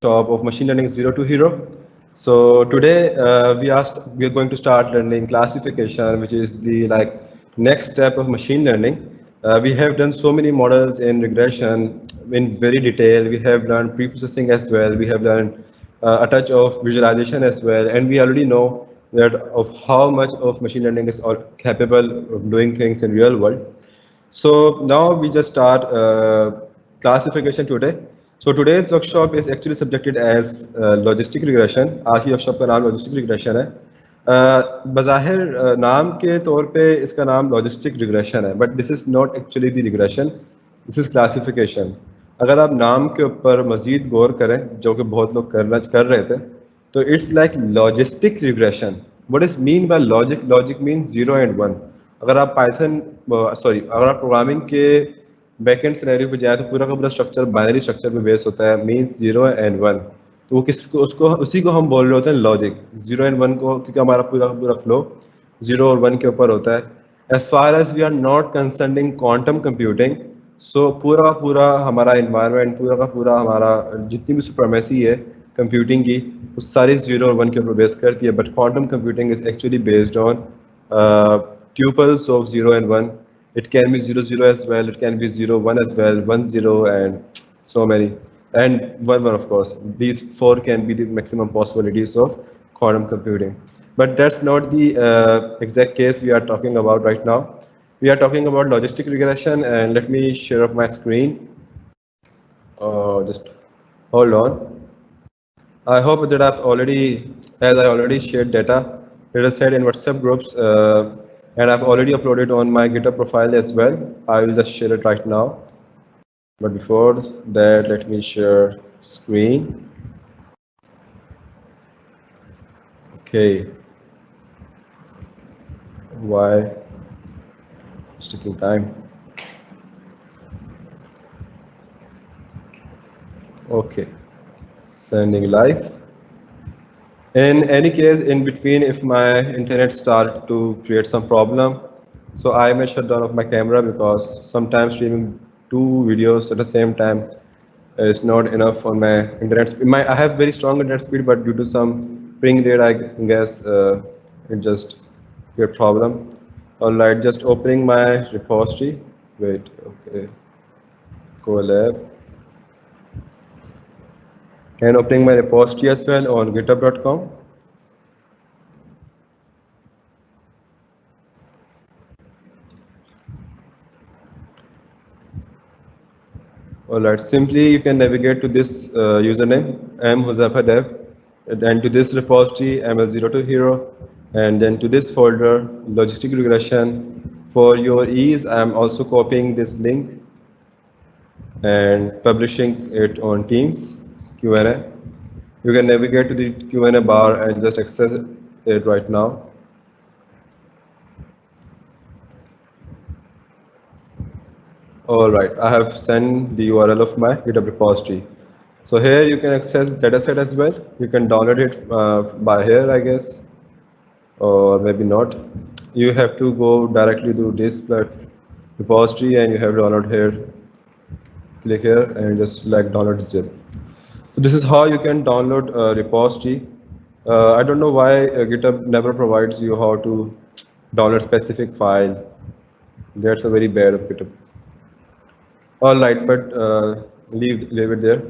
workshop of machine learning zero to hero. So today we are going to start learning classification, which is the next step of machine learning. We have done so many models in regression in very detail. We have learned pre-processing as well. We have learned a touch of visualization as well, and we already know that of how much of machine learning is capable of doing things in real world. So now we just start classification today. So today's workshop is actually subjected as logistic regression. आज की workshop का नाम logistic regression है. बज़ाहिर नाम के तौर पे इसका नाम logistic regression है, but this is not actually the regression. This is classification. अगर आप नाम के ऊपर मज़ीद गौर करें, जो कि बहुत लोग कर रहे थे, तो it's like logistic regression. What is mean by logic? Logic means 0 and 1. अगर आप अगर आप प्रोग्रामिंग के बैकएंड सिनेरियो पे जाए तो पूरा का पूरा स्ट्रक्चर बाइनरी स्ट्रक्चर पे बेस होता है, मींस 0 एंड 1. तो वो किसको उसको उसी को हम बोल रहे होते हैं लॉजिक. 0 एंड 1 को, क्योंकि हमारा पूरा का पूरा फ्लो 0 और 1 के ऊपर होता है. As far as we are not concerning quantum computing, so पूरा का पूरा हमारा इन्वायरमेंट, पूरा का पूरा हमारा जितनी भी सुपरमेसी है कंप्यूटिंग की, वो सारी 0 और 1 के ऊपर बेस करती है. But quantum computing is actually based on tuples of 0 and 1. It can be 0 0 as well, it can be 0 1 as well, 1 0, and so many, and 1 1 of course. These 4 can be the maximum possibilities of quantum computing. But that's not the exact case we are talking about right now. We are talking about logistic regression, and let me share up my screen. Just hold on. I hope that as I already shared data, it is said in WhatsApp groups, and I've already uploaded on my GitHub profile as well. I will just share it right now. But before that, let me share screen. Okay. Why? It's taking time. Okay. Sending live. In any case, in between, if my internet start to create some problem, so I may shut down of my camera, because sometimes streaming 2 videos at the same time is not enough for my internet speed. I have very strong internet speed, but due to some ping rate, I guess it just create problem. All right, just opening my repository. Wait, okay, Colab. And opening my repository as well on github.com. Alright, simply you can navigate to this username, mhuzafadev, and to this repository, ml02hero, and then to this folder, logistic regression. For your ease, I'm also copying this link and publishing it on Teams Q&A. You can navigate to the Q&A bar and just access it right now. All right, I have sent the URL of my GitHub repository. So here you can access dataset as well. You can download it by here, I guess, or maybe not. You have to go directly to this repository, and you have to download here. Click here and just select download zip. So this is how you can download a repository. I don't know why GitHub never provides you how to download specific file. That's a very bad of GitHub. All right, but leave it there.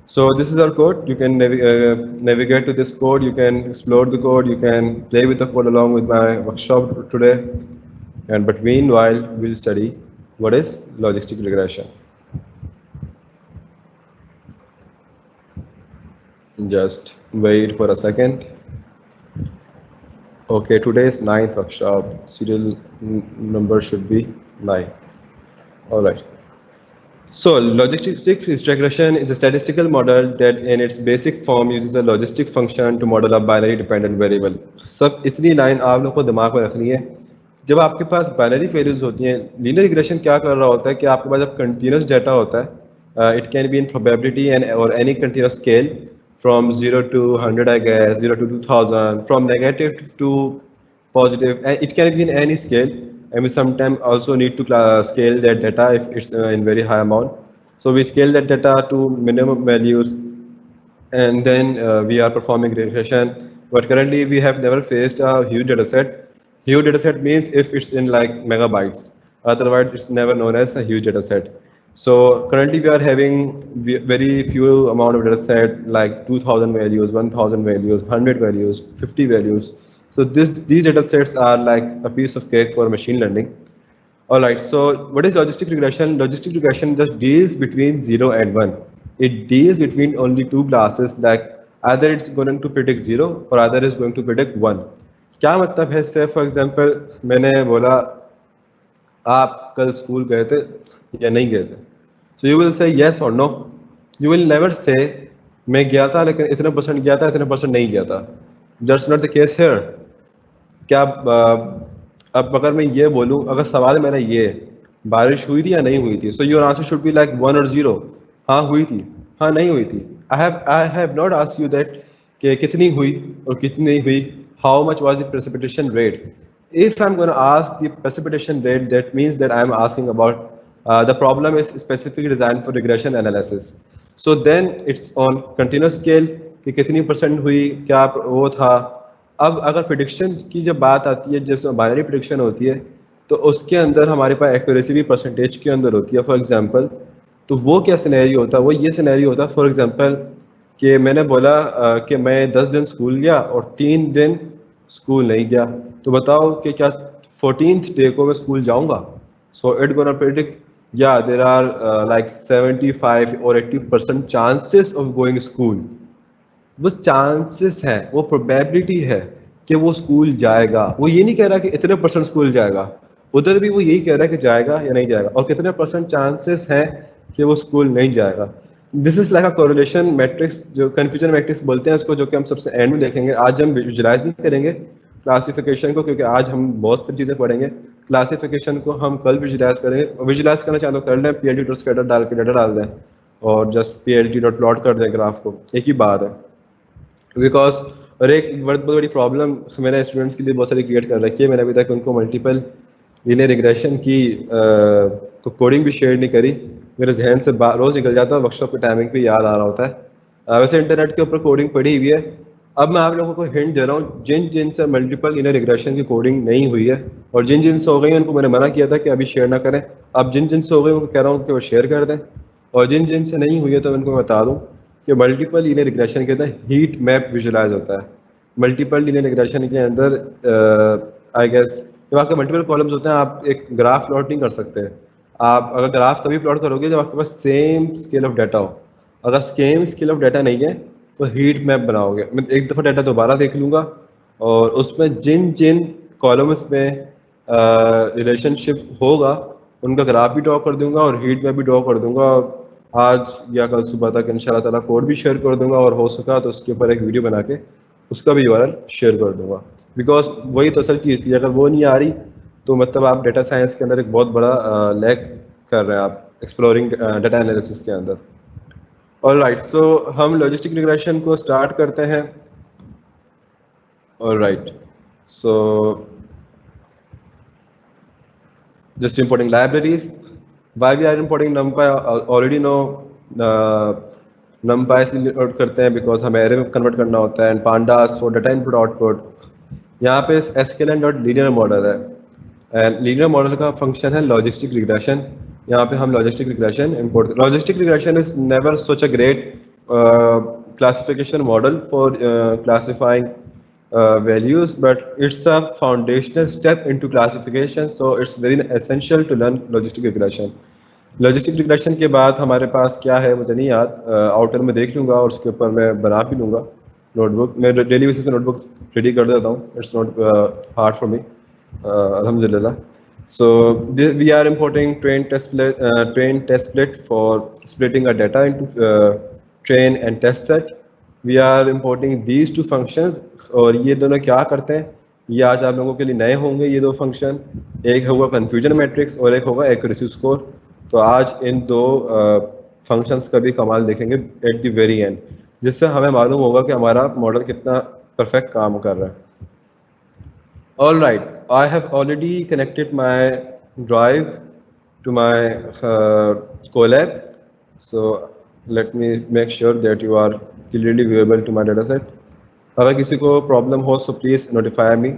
So this is our code. You can navigate to this code. You can explore the code. You can play with the code along with my workshop today. But meanwhile, we'll study what is logistic regression. Just wait for a second. Okay, today's 9th workshop. Serial number should be 9. All right. So logistic regression is a statistical model that in its basic form uses a logistic function to model a binary dependent variable. सब इतनी line आप लोग को दिमाग में रखनी है. जब आपके पास बाइनरी वैल्यूज होती हैं, लीनियर रिग्रेशन क्या कर रहा होता है कि आपके पास जब कंटिन्यूस डाटा होता है, it can be in probability and और any continuous scale from 0 to 100, I guess, 0 to 2000, from negative to positive, and it can be in any scale. And we sometimes also need to scale that data if it's in very high amount. So we scale that data to minimum values and then we are performing regression. But currently we have never faced a huge data set. Huge data set means if it's in like megabytes. Otherwise, it's never known as a huge data set. So currently we are having very few amount of data set like 2000 values, 1000 values, 100 values, 50 values. So these data sets are like a piece of cake for machine learning. All right, so what is logistic regression? Logistic regression just deals between 0 and 1. It deals between only two classes, like either it's going to predict 0 or either it's going to predict 1. क्या मतलब है? से for example मैंने बोला आप कल school गए थे या नहीं गए थे, so you will say yes और no. You will never say मैं गया था लेकिन इतने परसेंट गया था, इतने परसेंट नहीं गया था. That's not the case here. क्या अब अगर मैं ये बोलूं, अगर सवाल मेरा ये है, बारिश हुई थी या नहीं हुई थी, so your answer should be like 1 और 0. हाँ हुई थी, हाँ नहीं हुई थी. I have not asked you that कि कितनी हुई और कितनी नहीं हुई. How much was the precipitation rate? If I'm going to ask the precipitation rate, that means that I'm asking about the problem is specifically designed for regression analysis. So then it's on continuous scale कि कितनी percent हुई, क्या वो था. अब अगर prediction की जब बात आती है, जैसे बाइनरी प्रिडिक्शन होती है, तो उसके अंदर हमारे पास एक्यूरेसी भी परसेंटेज के अंदर होती है. फॉर एग्जांपल, तो वो क्या सिनेरियो होता है? वो ये सिनेरियो होता है फॉर एग्जांपल कि मैंने बोला कि मैं 10 दिन स्कूल गया और 3 दिन स्कूल नहीं गया, तो बताओ कि क्या 14th डे को मैं स्कूल जाऊंगा? सो इट गोना प्रेडिक्ट या देर आर लाइक 75 और 80% चांसेस ऑफ गोइंग स्कूल. वो चांसेस हैं, वो प्रोबेबिलिटी है कि वो स्कूल जाएगा. वो ये नहीं कह रहा कि इतने परसेंट स्कूल जाएगा, उधर भी वो यही कह रहा है कि जाएगा या नहीं जाएगा, और कितने परसेंट चांसेस हैं कि वो स्कूल नहीं जाएगा. This is like a correlation matrix, जो कन्फ्यूजन मैट्रिक्स बोलते हैं इसको, जो कि हम सबसे एंड में देखेंगे. आज हम विजुलाइज नहीं करेंगे क्लासिफिकेशन को, क्योंकि आज हम बहुत सारी चीज़ें पढ़ेंगे. क्लासिफिकेशन को हम कल विजुलाइज करेंगे. विजुलाइज करना चाहे तो कर लें, P L T dot scatter डाल के डाटा डाल दें और just P L T dot plot कर दें ग्राफ को, एक ही बात है. बिकॉज और एक बहुत बड़ी प्रॉब्लम मैंने स्टूडेंट्स के लिए बहुत सारी क्रिएट कर रखी है. मैंने अभी तक उनको मल्टीपल लीनियर रिग्रेशन की कोडिंग भी शेयर नहीं करी. मेरे जहन से रोज निकल जाता है, वर्कशॉप के टाइमिंग पे याद आ रहा होता है. वैसे इंटरनेट के ऊपर कोडिंग पड़ी हुई है. अब मैं आप लोगों को हिंट दे रहा हूँ, जिन जिन से मल्टीपल लीनियर रिग्रेशन की कोडिंग नहीं हुई है और जिन जिन से हो गई उनको मैंने मना किया था कि अभी शेयर ना करें. अब जिन जिन से हो गई उनको कह रहा हूँ कि वो शेयर कर दें, और जिन जिन से नहीं हुई है तो उनको मैं बता दूँ कि मल्टीपल लीनियर रिग्रेशन के अंदर हीट मैप विजुलाइज होता है. मल्टीपल लीनियर रिग्रेशन के अंदर आई गेस जब आपके मल्टीपल कॉलम्स होते हैं, आप एक ग्राफ प्लॉट नहीं कर सकते. आप अगर ग्राफ तभी प्लॉट करोगे जब आपके पास सेम स्केल ऑफ डाटा हो. अगर सेम स्केल ऑफ डाटा नहीं है तो हीट मैप बनाओगे. मैं एक दफ़ा डाटा दोबारा देख लूँगा और उसमें जिन जिन कॉलम्स में रिलेशनशिप होगा उनका ग्राफ भी ड्रॉ कर दूंगा और हीट मैप भी ड्रॉ कर दूंगा. आज या कल सुबह तक इंशाल्लाह ताला कोड भी शेयर कर दूंगा, और हो सका तो उसके ऊपर एक वीडियो बना के उसका भी यूआरएल शेयर कर दूंगा. बिकॉज वही तो असल चीज़ थी. अगर वो नहीं आ रही तो मतलब आप डेटा साइंस के अंदर एक बहुत बड़ा लैग कर रहे हैं आप एक्सप्लोरिंग डाटा एनालिसिस के अंदर. ऑलराइट, सो हम लॉजिस्टिक रिग्रेशन को स्टार्ट करते हैं. Alright, so just importing libraries. Why we are importing NumPy? Already know NumPy इसलिए import करते हैं because हमें array में convert करना होता है, and pandas for data input output. यहाँ पे sklearn dot linear model है, and linear model का function है logistic regression. यहाँ पे हम logistic regression import. Logistic regression is never such a great classification model for classifying values, but it's a foundational step into classification, so it's very essential to learn logistic regression. Logistic regression के बाद हमारे पास क्या है मुझे नहीं याद, outer में देख लूँगा और उसके ऊपर मैं बना भी लूँगा नोटबुक. मैं डेली बेसिस पे नोटबुक रेडी कर देता हूँ. It's not hard for me, अल्हम्दुलिल्लाह. So we are importing train test split for splitting a data into train and test set. We are importing these two functions, और ये दोनों क्या करते हैं ये आज आप लोगों के लिए नए होंगे. ये दो फंक्शन, एक होगा कन्फ्यूजन मैट्रिक्स और एक होगा एक्यूरेसी स्कोर. तो आज इन दो फंक्शंस का भी कमाल देखेंगे एट द वेरी एंड, जिससे हमें मालूम होगा कि हमारा मॉडल कितना परफेक्ट काम कर रहा है. All right, I have already connected my drive to my Colab. So let me make sure that you are clearly viewable to my data set. अगर किसी को problem हो so please notify me.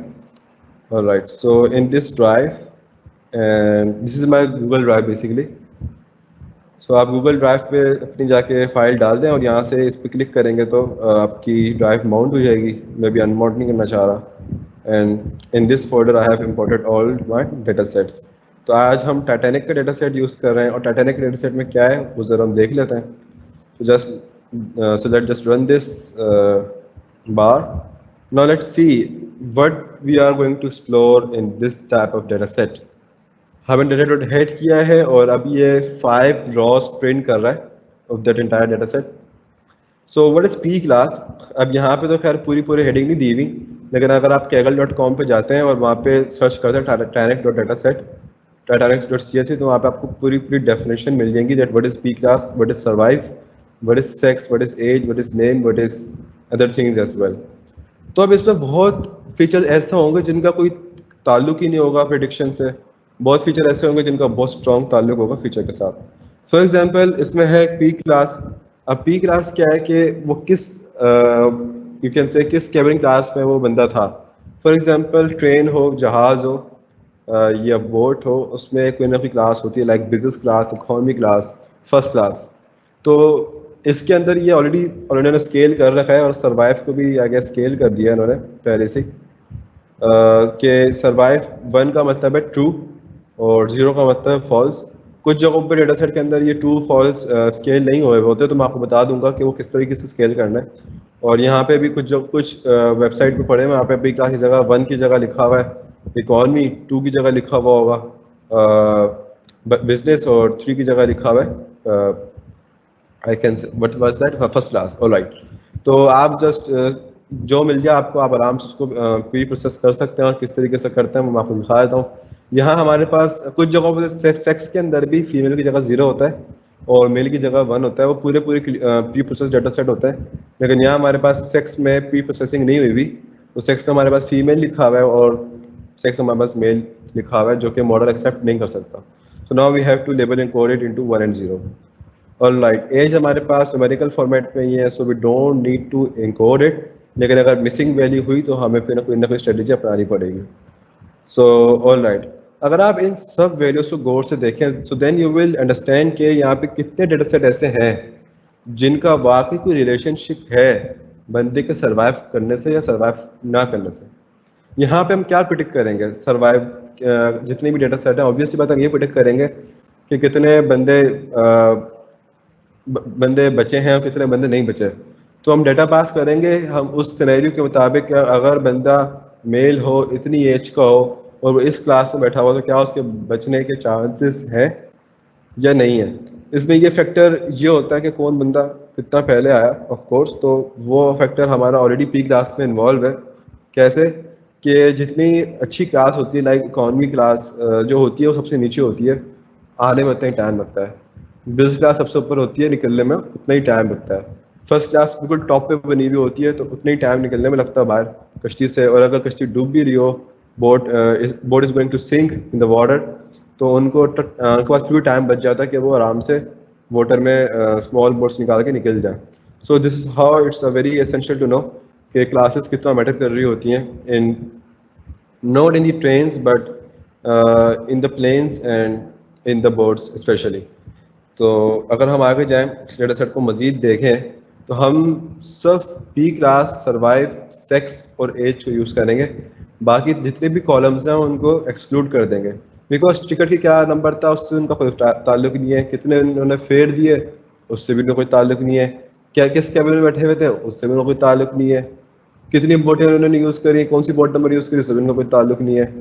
Alright, so in this drive, and this is my Google Drive basically. So आप Google Drive पे अपनी जाके file डाल दें और यहाँ से इस पर क्लिक करेंगे तो आपकी ड्राइव माउंट हो जाएगी. मैं भी अनमाउंट नहीं करना चाह रहा. And in this folder I have imported all my data sets. तो आज हम टाइटैनिक का डेटा सेट यूज़ कर रहे हैं और टाइटैनिक के डेटा सेट में क्या है वो ज़रा हम देख लेते हैं. तो so let's just run this bar. Now let's see what we are going to explore in this type of data set. हमने डेटा डॉट हेड किया है और अब ये 5 रॉस प्रिंट कर रहा है of that entire data set. So what is P class. अब यहाँ पे तो खैर पूरी हेडिंग नहीं दी हुई, लेकिन अगर आप kaggle.com पे जाते हैं और वहाँ पे सर्च करते हैं टाइटैनिक.dataset, टाइटैनिक.csv, तो वहाँ पे आपको पूरी डेफिनेशन मिल जाएंगी that what is P class, what is survive, what is sex, what is age, what is name, what is other things as well. तो अब इसमें बहुत फीचर ऐसे होंगे जिनका कोई ताल्लुक ही नहीं होगा प्रेडिक्शन से. बहुत फीचर ऐसे होंगे जिनका बहुत स्ट्रॉन्ग ताल्लुक होगा फीचर के साथ. फॉर एग्जांपल इसमें है पी क्लास. अब पी क्लास क्या है कि वो किस यू कैन से किस कैबिन क्लास में वो बंदा था. फॉर एग्जांपल ट्रेन हो, जहाज हो या बोट हो, उसमें कोई ना कोई क्लास होती है like business class, economy class, first class. तो इसके अंदर ये ऑलरेडी उन्होंने स्केल कर रखा है और सर्वाइव को भी आगे स्केल कर दिया इन्होंने पहले से कि सर्वाइव 1 का मतलब है ट्रू और 0 का मतलब है फॉल्स. कुछ जगहों पे डेटा सेट के अंदर ये ट्रू फॉल्स स्केल नहीं हुए होते, तो मैं आपको बता दूंगा कि वो किस तरीके से स्केल करना है. और यहाँ पे भी कुछ वेबसाइट पे पढ़े, वहाँ पे भी क्लास की जगह 1 की जगह लिखा हुआ है इकोनॉमी, 2 की जगह लिखा हुआ होगा बिजनेस और 3 की जगह लिखा हुआ है I can say what was that first class. Alright, तो आप जस्ट जो मिल जाए आपको आप आराम से उसको प्री प्रोसेस कर सकते हैं. और किस तरीके से करते हैं वो मैं आपको दिखा देता हूँ. यहाँ हमारे पास कुछ जगहों पर सेक्स के अंदर भी फीमेल की जगह 0 होता है और मेल की जगह 1 होता है. वो पूरे प्री प्रोसेस डाटा सेट होता है. लेकिन यहाँ हमारे पास सेक्स में प्री प्रोसेसिंग नहीं हुई. तो सेक्स में हमारे पास फीमेल लिखा हुआ है और सेक्स में हमारे पास मेल लिखा हुआ है, जो कि मॉडल एक्सेप्ट नहीं कर सकता. So now we have to label and code it into 1 and 0. Alright, as हमारे पास न्यूमेरिकल फॉर्मेट में ही है, so we don't need to encode it. लेकिन अगर मिसिंग वैल्यू हुई तो हमें फिर ना कोई स्ट्रेटेजी अपनानी पड़ेगी. सो ऑलराइट, अगर आप इन सब वैल्यूज को गौर से देखें so then you will understand कि यहाँ पे कितने डेटा सेट ऐसे हैं जिनका वाकई कोई रिलेशनशिप है बंदे के सर्वाइव करने से या सर्वाइव ना करने से. यहाँ पे हम क्या प्रिडिक्ट करेंगे सर्वाइव जितने भी डेटा सेट हैं, ऑब्वियसली बात हम ये प्रिडिक्ट करेंगे कि कितने बंदे बचे हैं और कितने बंदे नहीं बचे. तो हम डेटा पास करेंगे हम उस सिनेरियो के मुताबिक, अगर बंदा मेल हो, इतनी एज का हो और वो इस क्लास में बैठा हुआ, तो क्या उसके बचने के चांसेस हैं या नहीं है. इसमें ये फैक्टर ये होता है कि कौन बंदा कितना पहले आया ऑफ कोर्स. तो वो फैक्टर हमारा ऑलरेडी पी क्लास में इन्वॉल्व है. कैसे कि जितनी अच्छी क्लास होती है लाइक इकोनॉमी क्लास जो होती है वो सबसे नीचे होती है, आने में उतना ही टाइम लगता है. बिजनेस क्लास सबसे ऊपर होती है, निकलने में उतना ही टाइम लगता है. फर्स्ट क्लास बिल्कुल टॉप पे बनी हुई होती है, तो उतना ही टाइम निकलने में लगता है बाहर कश्ती से. और अगर कश्ती डूब भी रही हो, boat is going to sink in the water, तो उनके पास पूरी टाइम बच जाता है कि वो आराम से वाटर में स्मॉल बोट्स निकाल के निकल जाए. So this is how it's a very essential to know कि क्लासेस कितना मैटर कर रही होती हैं in not in the trains but in the planes and in the boats specially. तो अगर हम आगे जाएं डेटा सेट को मज़ीद देखें तो हम सिर्फ पी क्लास, सर्वाइव, सेक्स और एज को यूज़ करेंगे. बाकी जितने भी कॉलम्स हैं उनको एक्सक्लूड कर देंगे, बिकॉज टिकट की क्या नंबर था उससे उनका कोई ताल्लुक नहीं है. कितने उन्होंने फेयर दिए उससे भी उनका कोई ताल्लुक नहीं है. क्या किस कैबिन में बैठे हुए थे उससे भी उनका कोई ताल्लुक नहीं है. कितनी बोटें उन्होंने यूज़ करी, कौन सी बोट नंबर यूज़ करी, उससे भी उनका कोई ताल्लुक नहीं है.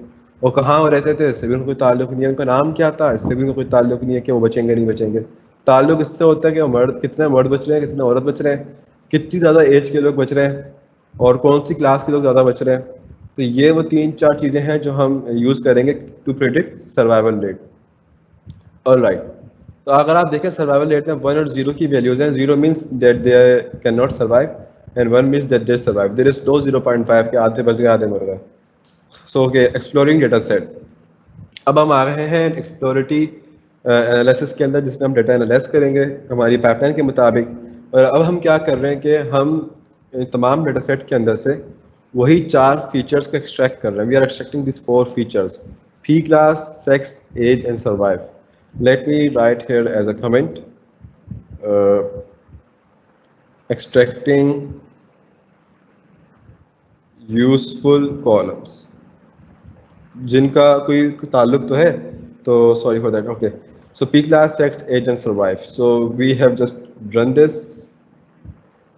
और कहाँ वो रहते थे इससे भी उनको कोई ताल्लुक नहीं है. उनका नाम क्या था इससे भी उनको कोई ताल्लुक नहीं है कि वो बचेंगे नहीं बचेंगे. ताल्लुक इससे होता है कि मर्द कितने मर्द बच रहे हैं, कितने औरत बच रहे हैं, कितनी ज़्यादा एज के लोग बच रहे हैं और कौन सी क्लास के लोग ज़्यादा बच रहे हैं. तो ये वो 3-4 चीज़ें हैं जो हम यूज़ करेंगे to predict survival rate. Alright, तो अगर आप देखें सर्वाइवल रेट में 1 और 0 की वैल्यूज हैं. 0 means that they can not survive and 1 means that they survive. There is no 0.5 के आधे बच गए आधे मर गए. So okay, exploring data set. अब हम आ रहे हैं एक्सप्लोरेटरी एनालिसिस के अंदर, जिसमें हम डेटा एनालाइज करेंगे हमारी पाइपलाइन के मुताबिक और अब हम क्या कर रहे हैं कि हम तमाम डेटा सेट के अंदर से वही 4 फीचर्स को एक्सट्रैक्ट कर रहे हैं. We are extracting this 4 features: P class, sex, age and survive. Let me write here as a comment, extracting useful columns. जिनका कोई ताल्लुक तो है, तो sorry for that. Okay, so P class, sex, age and survive. So we have just run this.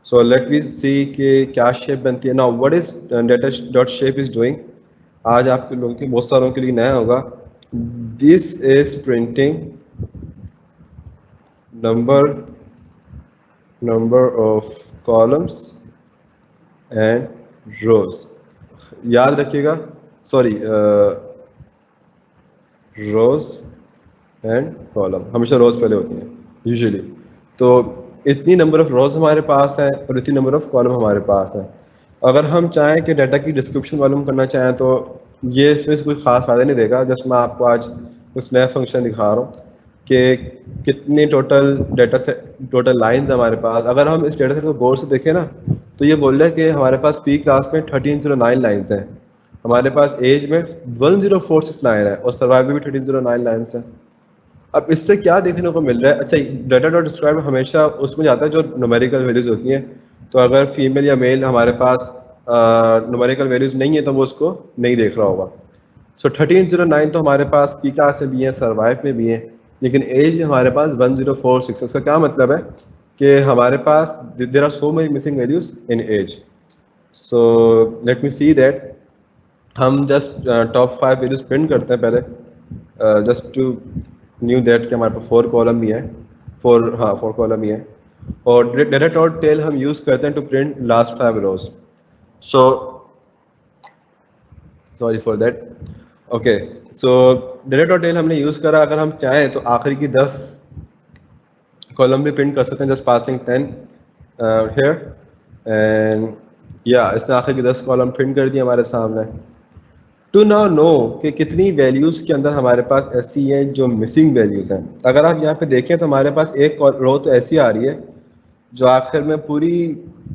So let we see कि क्या shape बनती है. Now what is data dot shape is doing. आज आपके लोगों के बहुत सारों के लिए नया होगा. This is printing number of columns and rows. याद रखिएगा, सॉरी, रोज एंड कॉलम. हमेशा रोज पहले होती हैं यूजुअली. तो इतनी नंबर ऑफ रोज हमारे पास है और इतनी नंबर ऑफ कॉलम हमारे पास है. अगर हम चाहें कि डाटा की डिस्क्रिप्शन मालूम करना चाहें तो ये इसमें से कोई खास फायदा नहीं देगा. जस्ट मैं आपको आज कुछ नया फंक्शन दिखा रहा हूँ कि कितनी टोटल लाइंस हमारे पास. अगर हम इस डेटा सेट को गौर से देखें ना, तो ये बोल रहा है कि हमारे पास पी क्लास में 1309 लाइंस हैं, हमारे पास एज में 1046 लाइन है और सर्वाइव में भी 1309 लाइंस है. अब इससे क्या देखने को मिल रहा है. अच्छा, डाटा डॉट डिस्क्राइब हमेशा उसमें जाता है जो न्यूमेरिकल वैल्यूज होती हैं. तो अगर फीमेल या मेल हमारे पास न्यूमेरिकल वैल्यूज नहीं है तो वो उसको नहीं देख रहा होगा. सो 1309 तो हमारे पास पी क्लास में भी है, सर्वाइव में भी है, लेकिन एज हमारे पास 1046. उसका क्या मतलब है कि हमारे पास there are so many missing values in age. So let me see that. हम जस्ट टॉप 5 वैल्यूज प्रिंट करते हैं पहले, जस्ट टू न्यू दैट कि हमारे पास 4 कॉलम भी है, 4 कॉलम ही है. और डेटा डॉट टेल हम यूज करते हैं to print last 5 rows. So sorry for that. Okay, so data dot tail हमने यूज करा. अगर हम चाहें तो आखिरी की 10 कॉलम भी प्रिंट कर सकते हैं, जस्ट पासिंग 10 हियर एंड या इसने आखिर की 10 कॉलम प्रिंट कर दिए हमारे सामने. टू नाउ नो कि कितनी वैल्यूज के अंदर हमारे पास ऐसी हैं जो मिसिंग वैल्यूज हैं. अगर आप यहाँ पे देखें तो हमारे पास एक रो तो ऐसी आ रही है जो आखिर में पूरी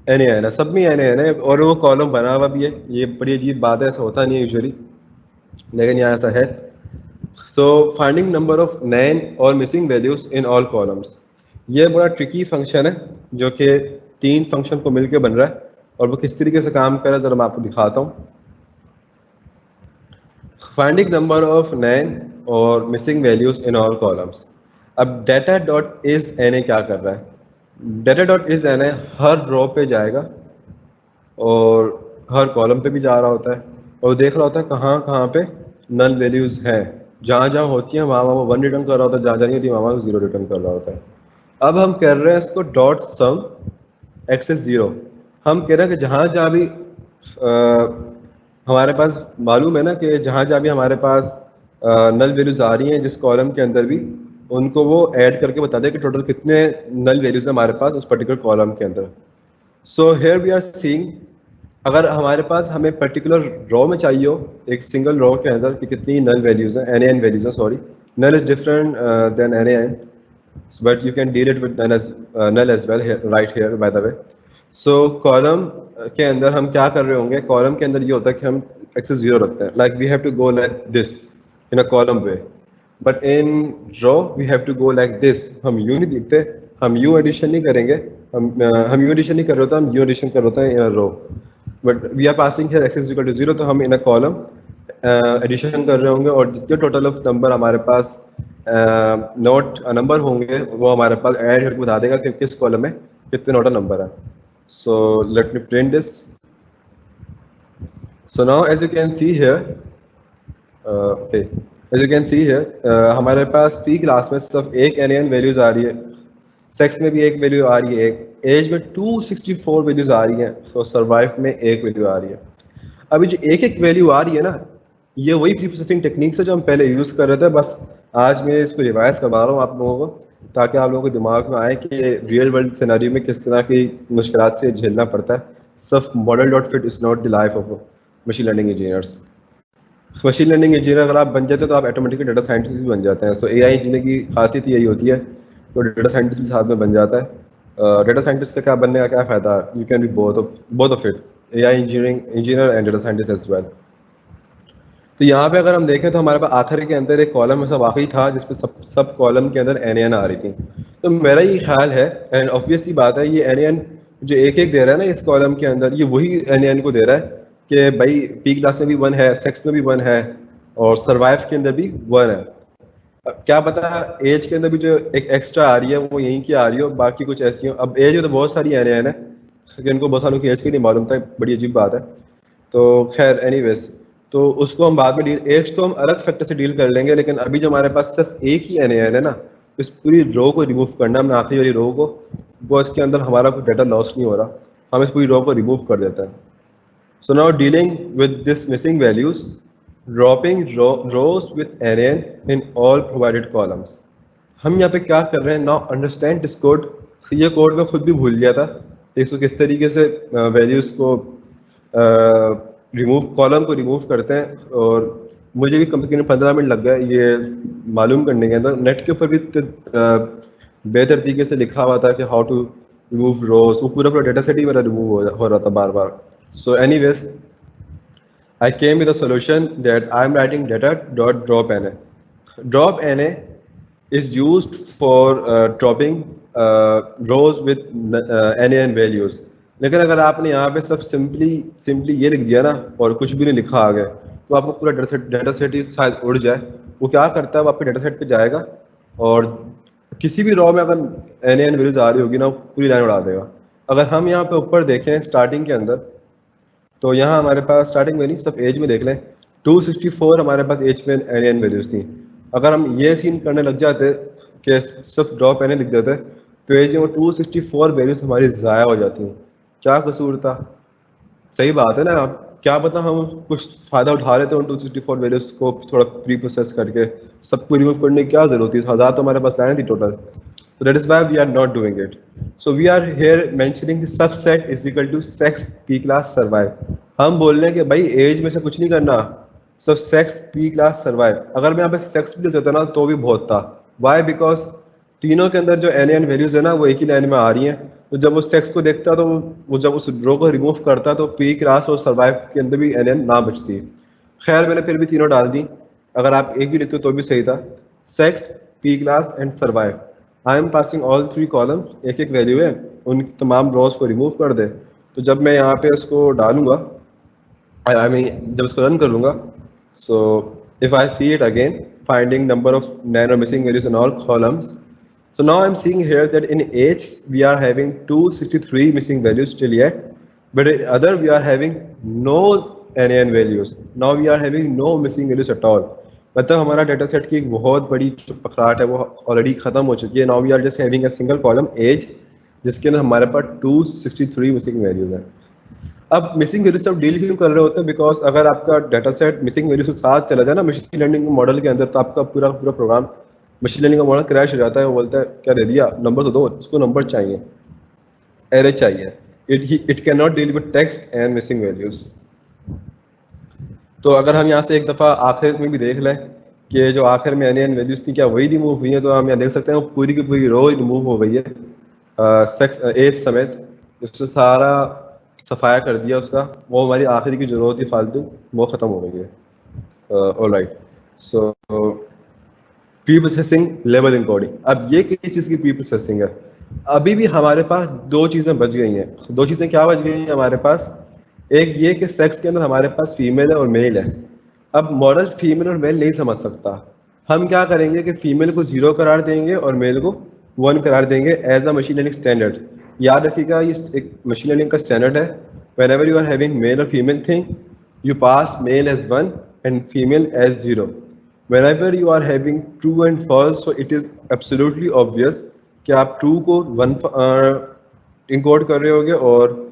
एन ए एन है, सब में एन ए एन है और वो कॉलम बना हुआ भी है. ये बड़ी अजीब बात है, ऐसा होता नहीं है यूजुअली, लेकिन यहाँ ऐसा है. सो फाइंडिंग नंबर ऑफ नैन और missing values in all columns, ये बड़ा ट्रिकी फंक्शन है जो कि 3 फंक्शन को मिलकर बन रहा है. और वो किस तरीके से काम कर रहा है जरा मैं आपको दिखाता हूँ. फाइंडिंग नंबर ऑफ नैन और missing values in all columns. अब data dot is N A क्या कर रहा है. Data dot is N A हर रो पे जाएगा और हर कॉलम पे भी जा रहा होता है और देख रहा होता है कहाँ कहाँ पे नल वैल्यूज हैं. जहाँ जहाँ होती हैं वहाँ वहाँ वो 1 रिटर्न कर रहा होता है, जहाँ जहाँ नहीं होती वहाँ वहाँ 0 रिटर्न कर रहा होता है. अब हम कर रहे हैं इसको डॉट सम एक्सेस 0. हम कह रहे हैं कि जहाँ जहाँ भी हमारे पास मालूम है ना कि जहाँ जहाँ भी हमारे पास नल वैल्यूज आ रही हैं जिस कॉलम के अंदर भी, उनको वो ऐड करके बता दे कि टोटल कितने नल वैल्यूज हैं हमारे पास उस पर्टिकुलर कॉलम के अंदर. So here we are seeing, अगर हमारे पास हमें पर्टिकुलर रो में चाहिए हो, एक सिंगल रो के अंदर कि कितनी नल वैल्यूज हैं, एन ए एन वैल्यूज हैं, sorry, null is different than N A N, but you can deal it with null as well right here by the way. So column के अंदर हम क्या कर रहे होंगे, कॉलम के अंदर ये होता है कि हम एक्सेस 0 रखते हैं, like we have to go like this in a column way. But in row we have to go like this. हम यू नहीं लिखते, हम यू एडिशन नहीं करेंगे, हम यू एडिशन नहीं कर रहे होते, हम यू एडिशन कर रहे होते हैं in a row. But we are passing here axis equal to 0, तो हम इन अ कॉलम एडिशन कर रहे होंगे और जितने टोटल ऑफ नंबर हमारे पास नोट नंबर होंगे वो हमारे पास ऐड करके बता देगा कि किस कॉलम में कितने टोटल नंबर है. So let me print this. So now as you can see here, okay, as you can see here, हमारे पास P क्लास में सिर्फ एक NaN वैल्यूज आ रही है, सेक्स में भी एक वैल्यू आ रही है, एक एज में 264 वैल्यूज आ रही हैं, तो सर्वाइव में एक वैल्यू आ रही है. अभी जो एक एक वैल्यू आ रही है ना, ये वही प्री प्रोसेसिंग टेक्निक्स है जो हम पहले यूज कर रहे थे. बस आज मैं इसको रिवाइज करवा रहा हूँ आप लोगों को, ताकि आप लोगों को दिमाग में आए कि रियल वर्ल्ड सिनेरियो में किस तरह की मुश्किलात से झेलना पड़ता है. सिर्फ model dot fit is not the life of machine learning engineers. Machine learning engineer अगर आप बन जाते हैं तो आप ऑटोमेटिकली डाटा साइंटिस्ट भी बन जाते हैं. सो एआई इंजीनियर की खासियत यही होती है, तो डाटा साइंटिस्ट भी साथ में बन जाता है. डेटा साइंटिस्ट का क्या बनने का क्या फ़ायदा है? You can be both of it, AI engineer and data scientist as well. तो यहाँ पे अगर हम देखें तो हमारे पास आखिर के अंदर एक कॉलम ऐसा वाकई था जिसपे सब सब कॉलम के अंदर एन आ रही थी। तो मेरा ये ख्याल है, एंड ऑब्वियसली बात है, ये एन जो एक एक दे रहा है ना इस कॉलम के अंदर, ये वही एन को दे रहा है कि भाई पी क्लास में भी 1 है, सेक्स में भी 1 है, और सर्वाइव के अंदर भी 1 है। अब क्या पता एज के अंदर भी जो एक एक्स्ट्रा आ रही है वो यहीं की आ रही हो, बाकी कुछ ऐसी हो। अब एज में तो बहुत सारी एन है कि इनको बहुत सारों की एज की नहीं मालूम था, बड़ी अजीब बात है। तो खैर एनीवेज, तो उसको हम बाद में डील, एज को हम अलग फैक्टर से डील कर लेंगे, लेकिन अभी जो हमारे पास सिर्फ एक ही एन है ना, इस पूरी रो को रिमूव करना, हमने आखिरी वाली रो को, वो इसके अंदर हमारा कोई डाटा लॉस नहीं हो रहा, हम इस पूरी रो को रिमूव कर देते हैं। So now dealing with this missing values, dropping rows with NaN in all provided columns. हम यहाँ पे क्या कर रहे हैं? Now understand this code. ये कोड मैं खुद भी भूल गया था, इसको किस तरीके से वैल्यूज को रिमूव, कॉलम को रिमूव करते हैं, और मुझे भी कम से कम 15 मिनट लग गए ये मालूम करने के अंदर। नेट के ऊपर भी बेहतर तरीके से लिखा हुआ था कि हाउ टू रिमूव रोज, वो पूरा पूरा डेटा सेट ही मेरा रिमूव हो रहा था बार बार। So anyways, I came with a solution that I am writing data.dropNA. Drop.NA is used for dropping rows with NaN values. लेकिन अगर आपने यहाँ पे सब सिंपली ये लिख दिया ना और कुछ भी नहीं लिखा आगे, तो आपको पूरा डेटा सेट ही शायद उड़ जाए। वो क्या करता है, वो आपके डेटा सेट पे जाएगा और किसी भी रॉ में अगर NaN वैल्यूज आ रही होगी ना, पूरी लाइन उड़ा देगा। अगर हम यहाँ पे ऊपर देखें स्टार्टिंग के अंदर, तो यहाँ हमारे पास स्टार्टिंग में नहीं, सिर्फ एज में देख लें, 264 हमारे पास एज में एन वैल्यूज थी। अगर हम ये सीन करने लग जाते कि सिर्फ ड्रॉप एन लिख देते, तो एज में 264 वैल्यूज हमारी ज़ाया हो जाती। क्या कसूर था? सही बात है ना। आप क्या पता हम कुछ फ़ायदा उठा लेते हैं उन 264 वैल्यूज को थोड़ा प्री प्रोसेस करके, सबको रिमूव करने की क्या ज़रूरत थी? 1000 तो हमारे पास लाइन थी total. So that is why we are not doing it. So we are here mentioning the subset is equal to sex p class survive. हम बोल रहे हैं कि भाई एज में से कुछ नहीं करना, सब सेक्स p class survive. अगर मैं यहाँ पे सेक्स भी लिख देता ना तो भी बहुत था। Why? Because तीनों के अंदर जो NaN वैल्यूज है ना वो एक ही लाइन में आ रही हैं। तो जब वो सेक्स को देखता तो वो जब उस रो को रिमूव करता तो p क्लास और सर्वाइव के अंदर भी NaN ना बचती। खैर मैंने फिर भी तीनों डाल दी, अगर आप एक भी लिखते तो भी सही था। Sex, p class and survive. I am passing all 3 columns, एक एक वैल्यू है, उन तमाम रोज को रिमूव कर दे। तो जब मैं यहाँ पे उसको डालूंगा, आई मीन जब इसको रन करूंगा, so if I see it again, finding number of NaN और missing values in all columns. So now I'm seeing here that in age we are having 263 missing values still yet, but in other we are having no NaN values. Now we are having no missing values at all. मतलब हमारा data set की एक बहुत बड़ी जो पकड़ाट है वो already खत्म हो चुकी है। Now we are just having a single column as, जिसके अंदर हमारे पास 263 मिसिंग वैल्यूज हैं। अब मिसिंग वैल्यूज से आप डील क्यों कर रहे होते हैं? बिकॉज अगर आपका डाटा सेट मिसिंग वैल्यूज के साथ चला जाए ना मशीन लर्निंग मॉडल के अंदर, तो आपका पूरा पूरा प्रोग्राम, मशीन लर्निंग का मॉडल क्रैश हो जाता है। वो बोलता है क्या दे दिया, नंबर तो दो, उसको नंबर चाहिए, एरे चाहिए। It can not deal with text and missing values. तो अगर हम यहाँ से एक दफ़ा आखिर में भी देख लें कि जो आखिर में NaN वैल्यूज थी क्या वही रिमूव हुई है, तो हम यहाँ देख सकते हैं वो पूरी की पूरी रो रिमूव हो गई है एज समेत। उससे सारा सफाया कर दिया उसका, वो हमारी आखिरी की जो रो थी फालतू वो ख़त्म हो गई है। ऑलराइट, सो प्री प्रोसेसिंग लेवल इनकोडिंग। अब ये किस चीज़ की प्री प्रोसेसिंग है? अभी भी हमारे पास दो चीज़ें बच गई हैं। दो चीज़ें क्या बच गई हैं हमारे पास? एक ये कि सेक्स के अंदर हमारे पास फीमेल है और मेल है। अब मॉडल फीमेल और मेल नहीं समझ सकता। हम क्या करेंगे कि फीमेल को 0 करार देंगे और मेल को 1 करार देंगे as a machine learning standard. याद रखिएगा ये एक मशीन लर्निंग का स्टैंडर्ड है। Whenever you are having male और female thing, you pass male as 1 and female as 0. Whenever you are having true and false, so it is absolutely obvious कि आप true को 1 इनकोड कर रहे होगे और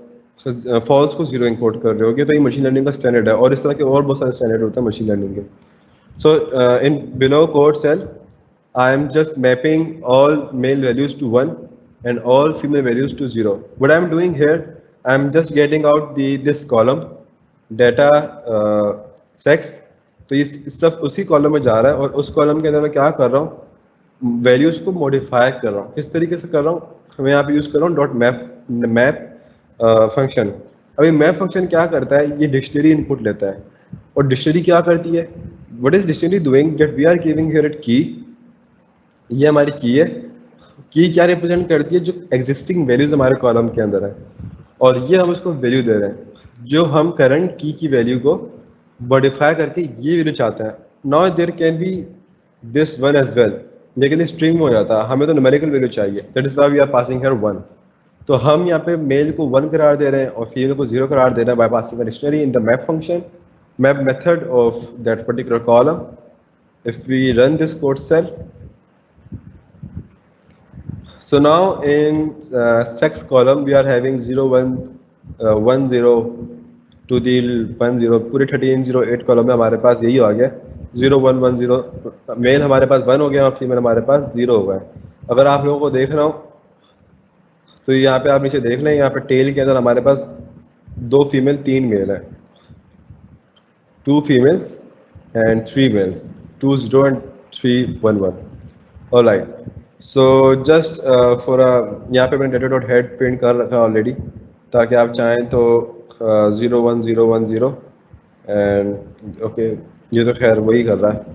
फॉल्स को 0 इनकोड कर रहे होगे। तो ये मशीन लर्निंग का स्टैंडर्ड है, और इस तरह के और बहुत सारे स्टैंडर्ड होते हैं मशीन लर्निंग के। So in below code cell I am just mapping all male values to 1 and all female values to 0. What I am doing here, I am just getting out this column data sex। तो ये सब उसी column में जा रहा है, और उस कॉलम के अंदर मैं क्या कर रहा हूँ, वैल्यूज को मॉडिफाई कर रहा हूँ। किस तरीके से कर रहा हूँ, मैं यहाँ पे यूज कर रहा हूँ डॉट मैप फंक्शन। अभी मैप फंक्शन क्या करता है, ये डिक्शनरी इनपुट लेता है और डिक्शनरी क्या करती है, what is dictionary doing, that we are giving here it की, ये हमारी की है। की क्या रिप्रेजेंट करती है, जो एग्जिस्टिंग वैल्यूज हमारे कॉलम के अंदर है और ये हम उसको वैल्यू दे रहे हैं, जो हम करंट की वैल्यू को मॉडिफाई करके ये वैल्यू चाहते हैं। Now there can be this one as well, लेकिन स्ट्रिंग में हो जाता है, हमें तो न्यूमेरिकल वैल्यू चाहिए, that is why we are passing here 1। तो हम यहाँ पे मेल को 1 करार दे रहे हैं और फीमेल को 0 करार दे रहे हैं by passing a dictionary in the map function, map method of that particular column. If we run this code cell, so now in sex column we are having 0 1 1 0 to the 1 0, पूरे 1308 column में हमारे पास यही आ गया 0 1 1 0। Mail हमारे पास 1 हो गया और female हमारे पास 0 हो गया। अगर आप लोगों को देख रहा हूँ तो यहाँ पे आप नीचे देख लें, यहाँ पे टेल के अंदर हमारे पास 2 फीमेल 3 मेल है, 2 females and 3 males, 2 0 and 3 1 1। All right, so just for a, यहाँ पे मैंने data.head प्रिंट कर रखा है ऑलरेडी, ताकि आप चाहें तो 0 1 0 1 0 एंड ओके, ये तो खैर वही कर रहा है,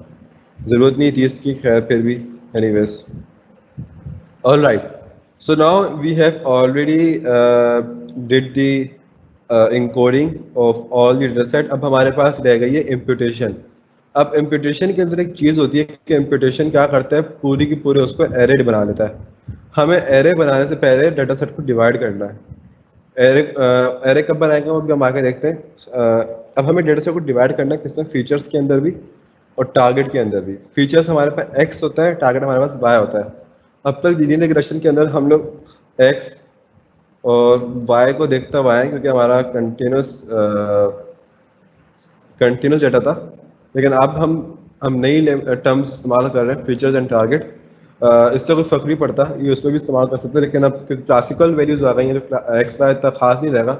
ज़रूरत नहीं थी इसकी, खैर फिर भी anyways. All right, so now we have already did the encoding of all the data set। अब हमारे पास रह गई है imputation। अब imputation के अंदर एक चीज़ होती है कि imputation क्या करता है, पूरी की पूरी उसको array बना लेता है। हमें array बनाने से पहले डाटा सेट को डिवाइड करना है। array कब बनाएंगे वो भी हम आगे देखते हैं। अब हमें डाटा सेट को डिवाइड करना है किसमें, फीचर्स के अंदर भी और टारगेट के अंदर भी। फीचर्स हमारे पास x होता है, टारगेट हमारे पास y होता है। अब तक लीनियर रिग्रेशन के अंदर हम लोग x और y को देखता हुआ है, क्योंकि हमारा कंटिन्यूस डेटा था, लेकिन अब हम नई टर्म्स इस्तेमाल कर रहे हैं, फीचर्स एंड टारगेट। इससे कोई फर्क नहीं पड़ता, ये उसमें भी इस्तेमाल कर सकते हैं, लेकिन अब क्लासिकल वैल्यूज आ गई हैं तो एक्स वाई इतना खास नहीं रहेगा,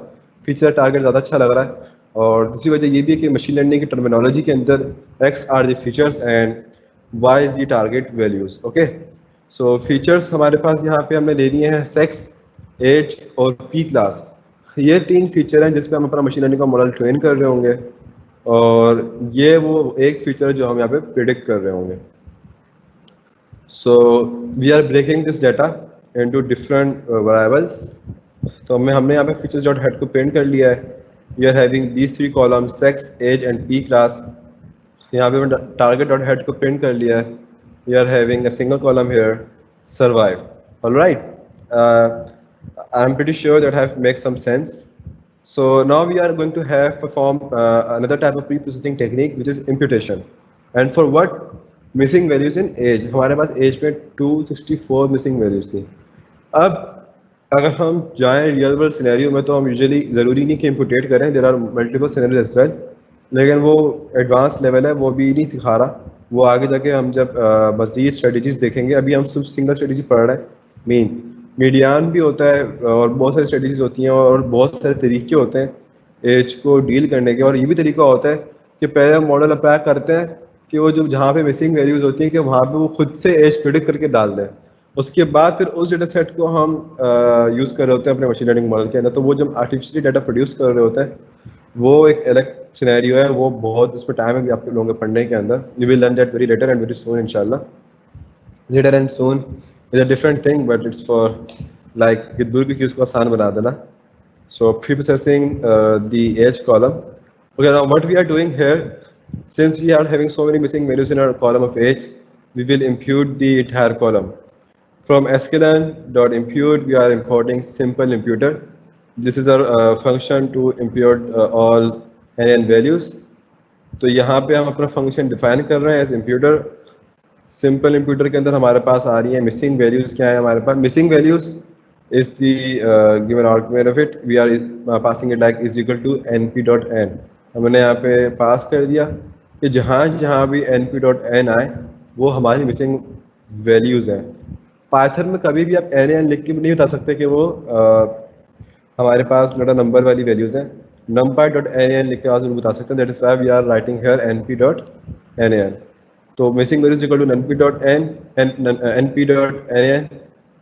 फीचर टारगेट ज़्यादा अच्छा लग रहा है। और दूसरी वजह ये भी है कि मशीन लर्निंग की टर्मिनोलॉजी के अंदर X are the features and Y is the target values. Okay, so features हमारे पास यहाँ पे हमने ले लिए हैं सेक्स, एज और पी क्लास। ये 3 फीचर हैं जिसपे हम अपना मशीन लर्निंग का मॉडल ट्रेन कर रहे होंगे, और ये वो एक फीचर है जो हम यहाँ पे प्रिडिक्ट कर रहे होंगे। So we are breaking this data into different variables. तो हमने यहाँ पे फीचर्स डॉट हेड को प्रिंट कर लिया है। We are having these 3 column, sex, age and P class. यहाँ पे मैंने टारगेट डॉट हेड को प्रिंट कर लिया है। We are having a single column here, survive. Alright, I am pretty sure that have make some sense. So now we are going to have perform another type of pre-processing technique, which is imputation. And for what? Missing values in age। हमारे पास age में 264 missing values थी। अब अगर हम जाएं real world scenario में, तो हम यूजुअली ज़रूरी नहीं कि imputate करें, there are multiple scenarios as well, लेकिन वो एडवांस लेवल है, वो भी नहीं सिखा रहा, वो आगे जाके हम जब मज़ीद स्ट्रेटजीज देखेंगे। अभी हम सिर्फ सिंगल स्ट्रेटजी पढ़ रहे हैं। मीडियान भी होता है और बहुत सारी स्ट्रेटजीज होती हैं और बहुत सारे तरीके होते हैं एज को डील करने के। और ये भी तरीका होता है कि पहले हम मॉडल अप्लाई करते हैं कि वो जो जहाँ पे मिसिंग वैल्यूज होती हैं कि वहाँ पे वो खुद से एज प्रिडिक्ट करके डाल दें, उसके बाद फिर उस डेटा सेट को हम यूज़ कर रहे होते हैं अपने मशीन लर्निंग मॉडल के अंदर। तो वो जब आर्टिफिशियली डाटा प्रोड्यूस कर रहे होते हैं, वो एक अलग सिनेरियो है, वो बहुत उसमें टाइम है भी आप लोगों के पढ़ने के अंदर। You will learn that very later and very soon इंशाल्लाह। Later and soon is a different thing, but it's for like दूर की उसको आसान बना देना। So pre-processing the age column. Okay, now what we are doing here, since we are having so many missing values in our column of age, we will impute the entire column. From sklearn.impute, we are importing simple imputer. This is our function to impute all NN values. तो यहाँ पे हम अपना function define कर रहे हैं as imputer। Simple imputer के अंदर हमारे पास आ रही है मिसिंग वैल्यूज। क्या है हमारे पास missing values is the given argument of it, we are passing it like is equal to np.n। हमने यहाँ पे पास कर दिया कि जहाँ जहाँ भी np.n आए वो हमारी मिसिंग वैल्यूज हैं। पाइथन में कभी भी आप NaN लिख के भी नहीं बता सकते कि वो हमारे पास नंबर वाली वैल्यूज हैं। numpy.nan लिख के आप बता सकते हैं, that is why we are writing here np.nan। तो missing values equal to np dot N np dot N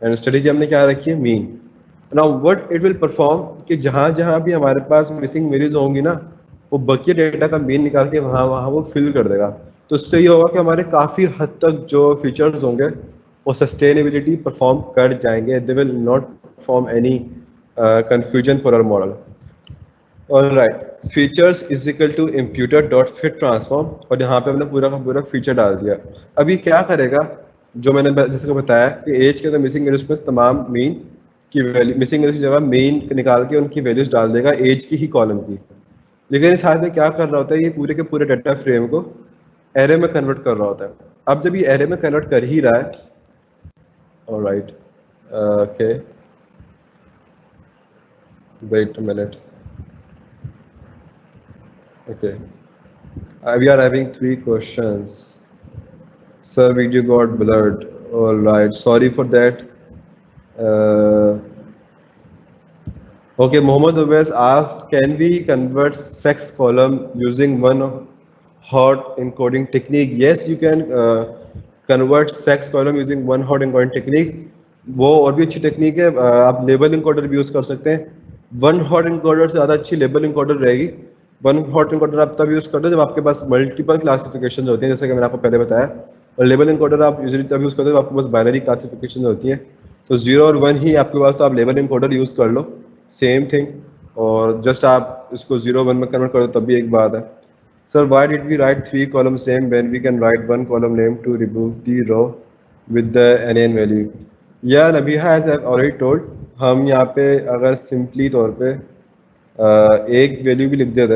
and strategy हमने क्या रखी है, mean. Now what it will perform कि जहां जहां भी हमारे पास मिसिंग वैल्यूज होंगी ना, वो बकी डेटा का मीन निकाल के वहां वहां वो फिल कर देगा। तो इससे ये होगा कि हमारे काफी हद तक जो फीचर्स होंगे वो सस्टेनेबिलिटी परफॉर्म कर जाएंगे, they will not form any confusion for our model. Alright, features is equal to imputer dot fit transform, और यहाँ पे हमने पूरा का पूरा फीचर डाल दिया। अभी क्या करेगा, जो मैंने जैसे को बताया कि एज के अंदर मिसिंग वैल्यूज में तमाम मीन की वैल्यू, मिसिंग वैल्यूज की जगह मेन निकाल के उनकी वैल्यूज डाल देगा एज की ही कॉलम की। लेकिन इस हाथ में क्या कर रहा होता है, ये पूरे के पूरे डाटा फ्रेम को एरे में कन्वर्ट कर रहा होता है। अब जब ये एरे में कन्वर्ट कर ही रहा है, alright, okay, wait a minute, okay, we are having 3 questions. Sir, video got blurred. All right, sorry for that. uh, okay, Mohammed Uwais asked, can we convert sex column using one hot encoding technique? Yes, you can convert sex column using one hot encoding technique. वो और भी अच्छी technique है, आप label इंकोडर भी use कर सकते हैं। वन हॉट इंकोडर से ज़्यादा अच्छी लेबल इंकोडर रहेगी। वन हॉट इंकोडर आप तब यूज़ करते हो जब आपके पास मल्टीपल क्लासिफिकेशन होती हैं, जैसे कि मैंने आपको पहले बताया। और लेबल इंकोडर आप यूजली तब यूज़ करते हो जब आपके पास बाइनरी क्लासिफिकेशन होती है। तो 0 और 1 ही आपके पास, तो आप लेबल इंकोडर यूज़ कर लो, सेम थिंग। और जस्ट आप इसको 0 1 में कन्वर्ट कर दो, तब भी एक बात है। Sir, why did we write 3 columns name when we can write 1 column name to remove the row with the NaN value? या Nabiha, as I already told, हम यहाँ पे अगर सिंपली तौर पे एक वैल्यू भी लिख देते,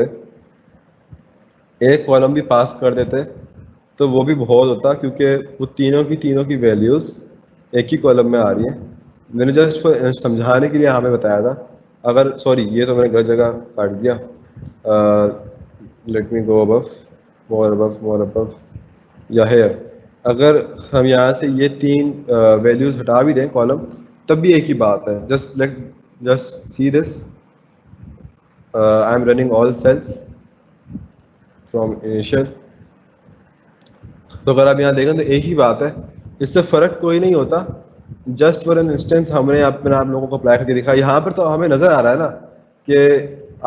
एक कॉलम भी पास कर देते, तो वो भी बहुत होता, क्योंकि वो तीनों की वैल्यूज एक ही कॉलम में आ रही हैं। मैंने जस्ट समझाने के लिए यहाँ पे बताया था। अगर, सॉरी, ये तो मैंने गलत जगह काट दिया। लेट मी गो अबव, मोर अबव, या हेयर। अगर हम यहाँ से ये 3 वैल्यूज हटा भी दें कॉलम, तब भी एक ही बात है। Just see this, I am running all cells from initial. तो अगर आप यहाँ देखें तो एक ही बात है, इससे फर्क कोई नहीं होता। जस्ट फॉर एन इंस्टेंस हमने अपने आप लोगों को अप्लाई करके दिखा। यहाँ पर तो हमें नजर आ रहा है ना कि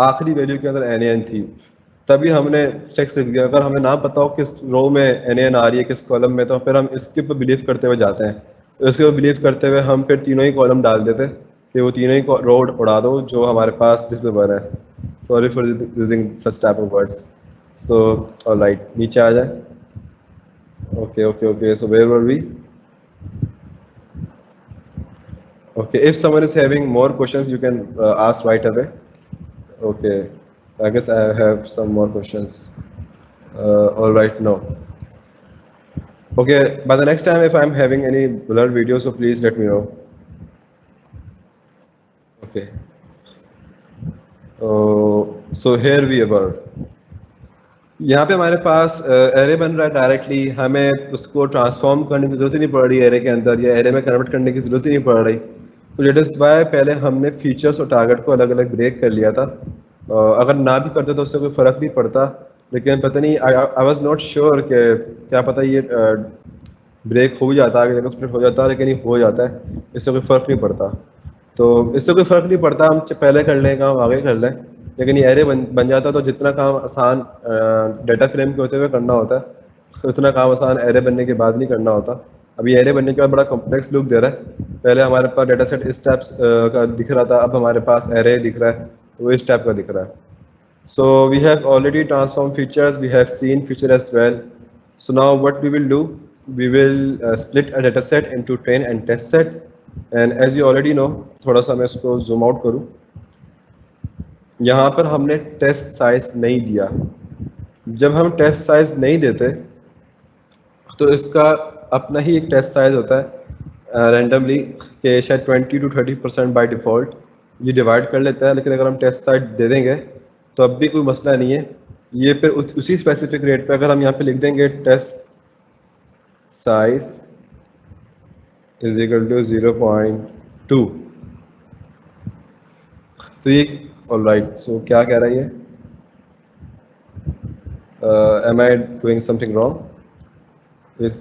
आखिरी वैल्यू के अंदर NaN थी, तभी हमने सेक्स लिख दिया। अगर हमें ना पता हो किस रो में NaN आ रही है, किस कॉलम में, तो फिर हम इसके ऊपर बिलीव करते हुए जाते हैं। तो इसके ऊपर बिलीव करते हुए हम फिर तीनों ही कॉलम डाल देते कि वो तीनों ही रो उड़ा दो जो हमारे पास जिसमें वन है। Sorry for using such type of words. So alright, नीचे आ जाए। Okay, so where were we? Okay, if someone is having more questions, you can ask right away. Okay, I guess I have some more questions. All right, no. Okay, by the next time if I'm having any blurred video, so please let me know. Okay. So here we are. यहाँ पे हमारे पास array बन रहा है directly, हमें उसको transform करने की जरूरत ही नहीं पड़ रही है एरे के अंदर, या एरे में कन्वर्ट करने की जरूरत ही नहीं पड़ रही। तो दैट इज वाई पहले हमने फीचर्स और टारगेट को अलग अलग ब्रेक कर लिया था। अगर ना भी करते तो उससे कोई फर्क नहीं पड़ता, लेकिन पता नहीं, आई वॉज नॉट श्योर कि क्या पता ये ब्रेक हो भी जाता है, आगे स्प्लिट हो जाता है, लेकिन ये हो जाता है, इससे कोई फर्क नहीं पड़ता। तो इससे कोई फर्क नहीं पड़ता, हम पहले कर लें काम आगे कर लें, लेकिन ये एरे बन जाता तो जितना काम आसान डेटा फ्रेम के होते हुए करना होता है, उतना काम आसान एरे बनने के बाद नहीं करना होता। अभी एरे बनने के बाद बड़ा कॉम्प्लेक्स लुक दे रहा है। पहले हमारे पास डेटा सेट इस टाइप का दिख रहा था, अब हमारे पास एरे दिख रहा है, तो वो इस टाइप का दिख रहा है। So we have already transformed features, we have seen feature as well. So now what we will do, we will split a data set into train and test set. And as you already know, थोड़ा सा मैं इसको zoom out करूँ, यहाँ पर हमने test size नहीं दिया। जब हम टेस्ट साइज नहीं देते तो इसका अपना ही एक टेस्ट साइज होता है रैंडमली, कि शायद 20 to 30% बाय डिफ़ॉल्ट ये डिवाइड कर लेता है। लेकिन अगर हम टेस्ट साइज दे देंगे तो अब भी कोई मसला नहीं है, ये फिर उसी स्पेसिफिक रेट पे अगर हम यहाँ पे लिख देंगे test size is equal to 0.2, तो ये ऑलराइट। सो क्या कह रहा है ये, am I doing something wrong? this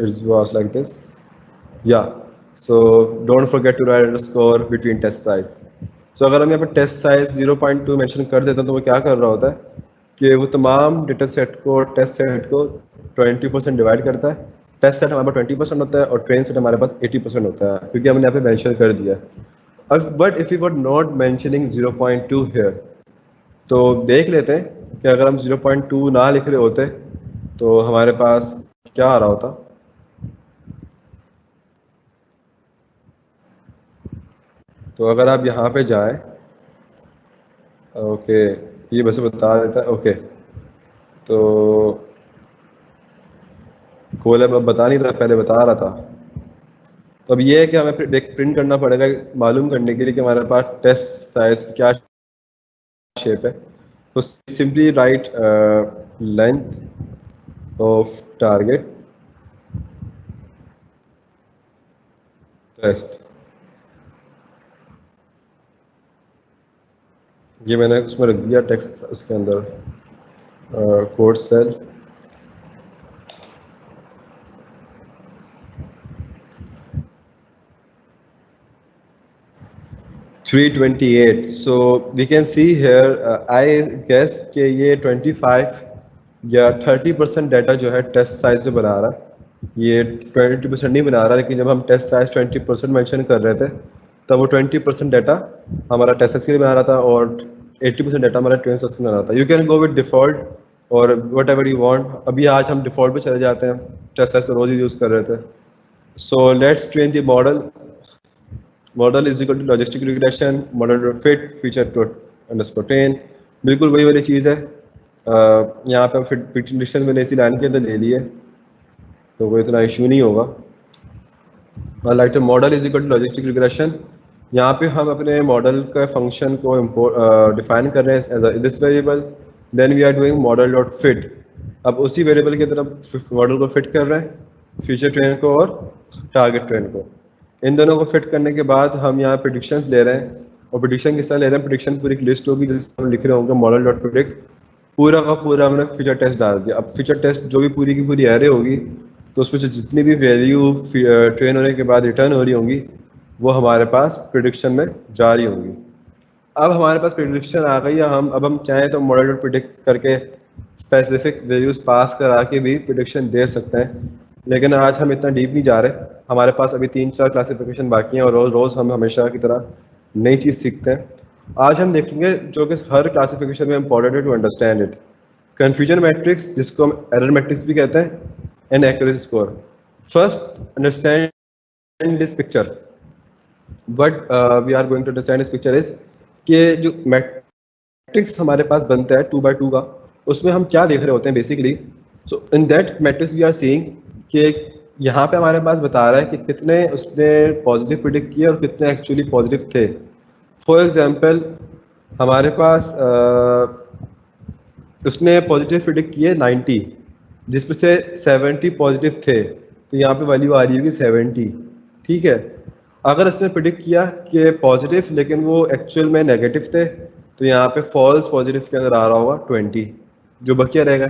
it was like this. Yeah. So don't forget to write underscore between test size. So अगर हम यहाँ पे टेस्ट साइज 0.2 मेंशन कर देते हैं तो वो क्या कर रहा होता है कि वो तमाम डेटा सेट को टेस्ट सेट को 20% डिवाइड करता है. टेस्ट सेट हमारे पास 20% होता है और ट्रेन सेट हमारे पास 80% होता है क्योंकि हमने यहाँ पे मेंशन कर दिया है. अब but if you were not mentioning 0.2 here, तो देख लेते हैं कि अगर हम 0.2 ना लिख रहे होते तो हमारे पास क्या आ रहा होता. तो अगर आप यहाँ पे जाएं, ओके ये बस बता देता है. ओके तो कोलैब अब बता नहीं रहा, पहले बता रहा था. तो अब ये है कि हमें प्रिंट करना पड़ेगा मालूम करने के लिए कि हमारे पास टेस्ट साइज क्या शेप है. तो simply write length of target test. ये मैंने उसमें रख दिया टेक्स्ट उसके अंदर code cell. $328. So we can see here, I guess कि ये 25 या 30% डाटा जो है टेस्ट साइज से बना रहा है. ये 20% नहीं बना रहा, लेकिन जब हम टेस्ट साइज 20% मेंशन कर रहे थे तब वो 20% डाटा हमारा टेस्ट साइज के लिए बना रहा था और 80% डाटा हमारा ट्रेन साइज बना रहा था. You can go with default और वट एवर यू वॉन्ट. अभी आज हम डिफॉल्ट पे चले जाते हैं, टेस्ट साइज तो रोज ही यूज़ कर रहे थे. So let's train the model. Model is equal to logistic regression model dot fit feature dot underscore train. बिल्कुल वही वाली चीज़ है. यहाँ पे फिट प्रिडिक्शन मैंने इसी लाइन के अंदर ले लिए तो कोई इतना इशू नहीं होगा. लाइक तो model is equal to logistic regression. यहाँ पे हम अपने मॉडल का फंक्शन को डिफाइन कर रहे हैं as this variable. Then we are doing model dot fit. अब उसी वेरिएबल की तरफ मॉडल को फिट कर रहे हैं, फ्यूचर ट्रेन को और टारगेट ट्रेन को. इन दोनों को फिट करने के बाद हम यहाँ प्रिडिक्शंस ले रहे हैं. और प्रिडिक्शन किस तरह ले रहे हैं, प्रिडिक्शन पूरी एक लिस्ट होगी जिसमें हम लिख रहे होंगे मॉडल डॉट प्रिडिक्ट. पूरा का पूरा हमने फीचर टेस्ट डाल दिया. अब फीचर टेस्ट जो भी पूरी की पूरी एरे होगी तो उसमें से जितनी भी वैल्यू ट्रेन होने के बाद रिटर्न हो रही होंगी वो हमारे पास प्रिडिक्शन में जा रही होंगी. अब हमारे पास प्रिडिक्शन आ गई है. अब हम चाहें तो मॉडल डॉट प्रिडिक्ट करके स्पेसिफिक वैल्यूज पास करा के भी प्रिडिक्शन दे सकते हैं, लेकिन आज हम इतना डीप नहीं जा रहे. हमारे पास अभी 3-4 क्लासिफिकेशन बाकी हैं और रोज रोज हम हमेशा की तरह नई चीज़ सीखते हैं. आज हम देखेंगे जो कि हर क्लासिफिकेशन में इम्पोर्टेंट है to understand it. Confusion matrix, जिसको हम एरर मैट्रिक्स भी कहते हैं, and accuracy score. First understand this picture. But we are going to understand this picture is कि जो मैट्रिक्स हमारे पास बनता है 2x2 का, उसमें हम क्या देख रहे होते हैं basically. So in that matrix we are seeing कि यहाँ पे हमारे पास बता रहा है कि कितने उसने पॉजिटिव प्रिडिक्ट किए और कितने एक्चुअली पॉजिटिव थे. फॉर एग्जांपल हमारे पास उसने पॉजिटिव प्रिडिक्ट किए 90, जिसमें से 70 पॉजिटिव थे, तो यहाँ पे वैल्यू आ रही होगी 70. ठीक है. अगर उसने प्रिडिक्ट किया कि पॉजिटिव लेकिन वो एक्चुअल में नेगेटिव थे, तो यहाँ पे फॉल्स पॉजिटिव के अंदर आ रहा होगा 20, जो बकिया रहेगा.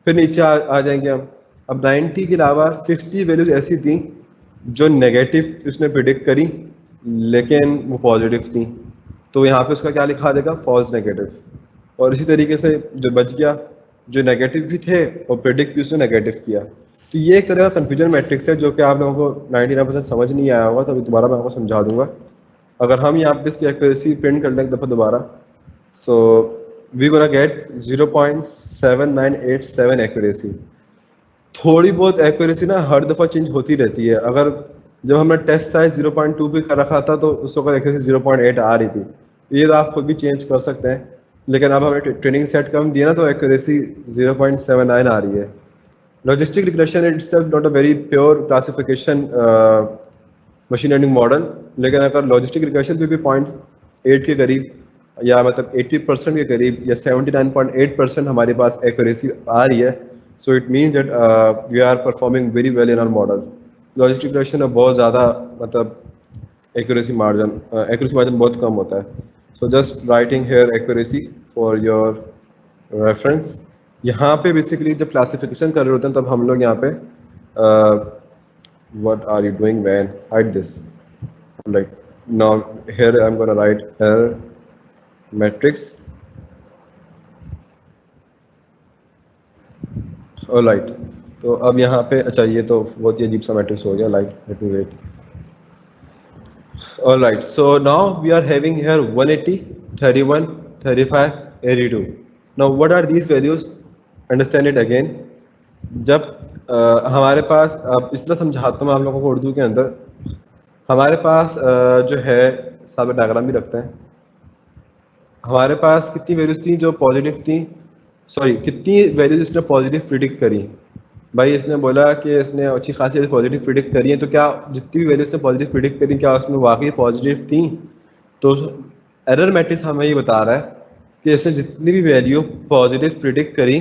फिर नीचे आ जाएंगे हम. अब 90 के अलावा 60 वैल्यूज ऐसी थी जो नेगेटिव उसने प्रिडिक्ट करी लेकिन वो पॉजिटिव थी, तो यहाँ पे उसका क्या लिखा देगा, फॉल्स नेगेटिव. और इसी तरीके से जो बच गया, जो नेगेटिव भी थे और प्रिडिक्ट भी उसने नेगेटिव किया. तो ये एक तरह का कन्फ्यूजन मैट्रिक्स है जो कि आप लोगों को 99% समझ नहीं आया होगा, तो अभी दोबारा मैं आपको समझा दूंगा. अगर हम यहाँ पे इसकी एक्यूरेसी प्रिंट कर लें एक दफ़ा दोबारा, so we gonna get 0.7987 accuracy. थोड़ी बहुत एक्यूरेसी ना हर दफ़ा चेंज होती रहती है. अगर जब हमने टेस्ट साइज 0.2 पे कर रखा था तो उस वक्त एक्यूरेसी 0.8 आ रही थी. ये तो आप खुद भी चेंज कर सकते हैं, लेकिन अब हमें ट्रेनिंग सेट कम दिया ना तो एक्यूरेसी 0.79 आ रही है. Logistic regression itself not a very pure classification machine learning model, लेकिन अगर लॉजिस्टिक रिग्रेशन पे भी 0.8 के करीब या मतलब 80% के करीब या 79.8% हमारे पास एक्यूरेसी आ रही है, so it means that we are performing very well in our model. Logistic regression में बहुत ज़्यादा मतलब एक्यूरेसी मार्जिन बहुत कम होता है. So just writing here accuracy for your reference. यहाँ पे बेसिकली जब क्लासिफिकेशन कर रहे होते हैं तब हम लोग यहाँ पे what are you doing man, hide this, like now here I am gonna write error matrix, alright. तो अब यहाँ पे अच्छा ये तो बहुत ही अजीब सा मैट्रिक्स हो गया, like let me wait. Alright, so now we are having here 180, 31, 35, 82। Now what are these values, understand it again. जब हमारे पास, अब इस तरह समझाता हूँ आप लोगों को उर्दू के अंदर, हमारे पास जो है, साथ में डायग्राम भी रखते हैं, हमारे पास कितनी वैल्यूज थी जो पॉजिटिव थी, सॉरी कितनी वैल्यूज इसने पॉजिटिव प्रिडिक्ट करी। भाई इसने बोला कि इसने अच्छी खासी पॉजिटिव प्रिडिक्ट करी है, तो क्या जितनी भी वैल्यूज ने पॉजिटिव प्रिडिक्ट करी क्या उसमें वाकई पॉजिटिव थी? तो एरर मैट्रिक्स हमें ये बता रहा है कि इसने जितनी भी वैल्यू पॉजिटिव प्रिडिक्ट करी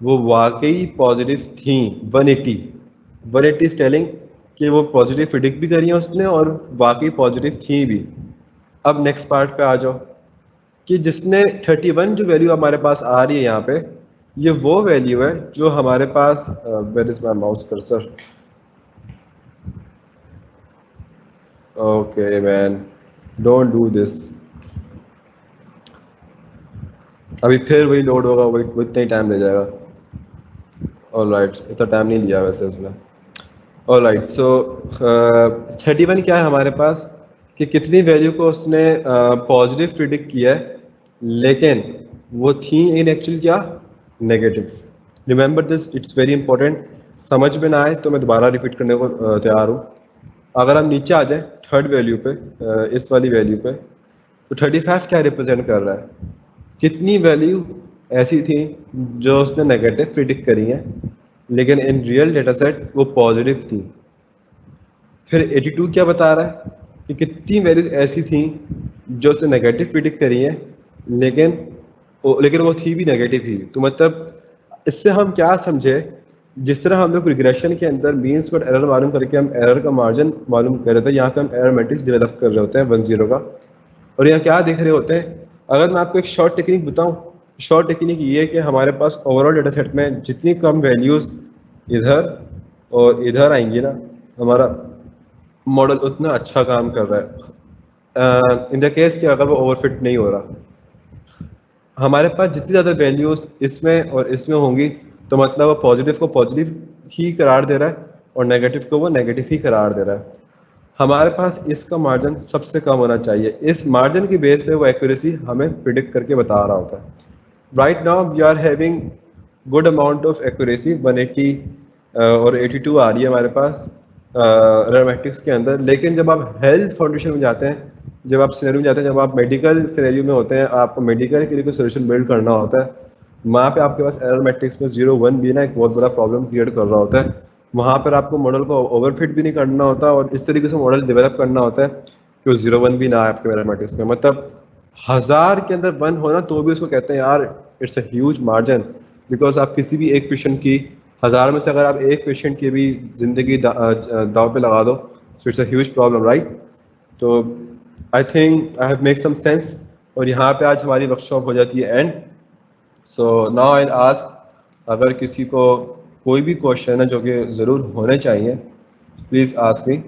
वो वाकई पॉजिटिव थी। 180, 180 इज टेलिंग कि वो पॉजिटिव प्रिडिक्ट भी करी है उसने और वाकई पॉजिटिव थी भी। अब नेक्स्ट पार्ट पे आ जाओ कि जिसने 31 जो वैल्यू हमारे पास आ रही है यहाँ पे, ये वो वैल्यू है जो हमारे पास, where is my mouse cursor, okay man don't do this, अभी फिर वही लोड होगा, वही उतना ही टाइम ले जाएगा। ऑलराइट, इतना टाइम नहीं लिया वैसे उसने। ऑलराइट, सो 31 क्या है हमारे पास कि कितनी वैल्यू को उसने पॉजिटिव प्रिडिक्ट किया है, लेकिन वो थी इन एक्चुअल क्या, negative. Remember this, it's very important. समझ में ना आए तो मैं दोबारा रिपीट करने को तैयार हूँ। अगर हम नीचे आ जाए थर्ड वैल्यू पे, इस वाली वैल्यू पे, तो 35 क्या रिप्रेजेंट कर रहा है, कितनी वैल्यू ऐसी थी जो उसने नेगेटिव प्रिडिक्ट करी है लेकिन इन रियल डेटा सेट वो पॉजिटिव थी। फिर 82 क्या बता रहा है कि कितनी वैल्यूज ऐसी थी जो उसने नेगेटिव प्रिडिक्ट करी है लेकिन वो थी भी नेगेटिव ही। तो मतलब इससे हम क्या समझे, जिस तरह हम लोग रिग्रेशन के अंदर मीन स्क्वायर्ड एरर मालूम करके हम एरर का मार्जिन मालूम कर रहे थे, यहाँ पे हम एरर मैट्रिक्स डेवलप कर रहे होते हैं 10 का। और यहाँ क्या देख रहे होते हैं, अगर मैं आपको एक शॉर्ट टेक्निक बताऊं, शॉर्ट टेक्निक ये है कि हमारे पास ओवरऑल डेटा सेट में जितनी कम वैल्यूज इधर और इधर आएंगी ना, हमारा मॉडल उतना अच्छा काम कर रहा है। इन द केस कि अगर वो ओवरफिट नहीं हो रहा, हमारे पास जितनी ज़्यादा वैल्यूज इसमें और इसमें होंगी तो मतलब वो पॉजिटिव को पॉजिटिव ही करार दे रहा है और नेगेटिव को वो नेगेटिव ही करार दे रहा है। हमारे पास इसका मार्जिन सबसे कम होना चाहिए, इस मार्जिन की बेस पे वो एक्यूरेसी हमें प्रिडिक्ट करके बता रहा होता है। Right now we are having good amount of accuracy, 180 और 82 आ रही है हमारे पास एरोमेटिक्स के अंदर। लेकिन जब आप हेल्थ फाउंडेशन में जाते हैं, जब आप सिनेरियो में जाते हैं, जब आप मेडिकल सिनेरियो में होते हैं, आपको मेडिकल के लिए कोई सोल्यूशन बिल्ड करना होता है, वहाँ पे आपके पास एरर मैट्रिक्स में 0 1 भी ना एक बहुत बड़ा प्रॉब्लम क्रिएट कर रहा होता है। वहाँ पर आपको मॉडल को ओवरफिट भी नहीं करना होता और इस तरीके से मॉडल डेवलप करना होता है कि वो 0 1 भी ना आए आपके एरर मैट्रिक्स में। मतलब 1000 के अंदर 1 होना तो भी उसको कहते हैं यार it's a huge margin, because आप किसी भी एक पेशेंट की 1000 में से अगर आप एक पेशेंट की भी जिंदगी दाव पे लगा दो, so it's a huge problem, right. तो I think I have make some sense और यहाँ पे आज हमारी वर्कशॉप हो जाती है end. So now I ask, अगर किसी को कोई भी क्वेश्चन है जो कि ज़रूर होने चाहिए, please ask me.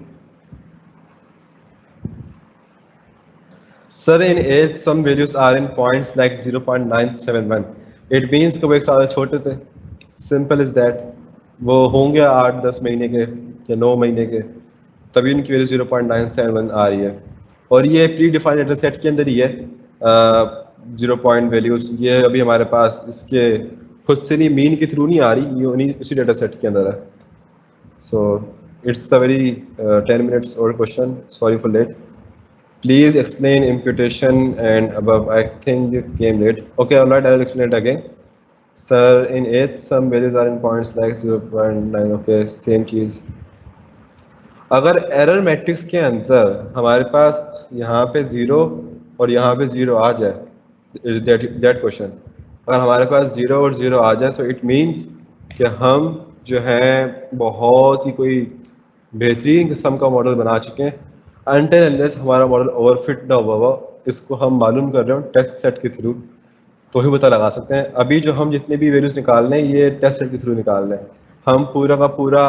Sir in as some values are in points like 0.971, it means कि वो एक साल छोटे थे, सिंपल इज दैट। वो होंगे 8 10 महीने के या 9 महीने के, तभी उनकी वैल्यू 0.971 आ रही है। और ये प्री डिफाइंड डेटा सेट के अंदर ही है, 0 वैल्यूज ये अभी हमारे पास इसके खुद से नहीं, मीन के थ्रू नहीं आ रही, ये उन्हीं उसी डेटा सेट के अंदर है। सो it's a very 10 minutes old question, sorry for late. Please explain imputation and above. I think you came late. Okay, all right, I will explain it again. Sir, in eighth, some values are in points like 0.9. Okay, same चीज। अगर error matrix के अंदर हमारे पास यहाँ पे 0 और यहाँ पे 0 आ जाए, दैट क्वेश्चन, अगर हमारे पास 0 और 0 आ जाए, सो इट मीन्स कि हम जो है बहुत ही कोई बेहतरीन किस्म का मॉडल बना चुके हैं। अनटिल अनलेस हमारा मॉडल ओवरफिट ना हुआ हो, इसको हम मालूम कर रहे हो टेस्ट सेट के थ्रू। तो ही पता लगा सकते हैं। अभी जो हम जितने भी वैल्यूज निकाल रहे हैं ये टेस्ट सेट के थ्रू निकाल रहे हैं, हम पूरा का पूरा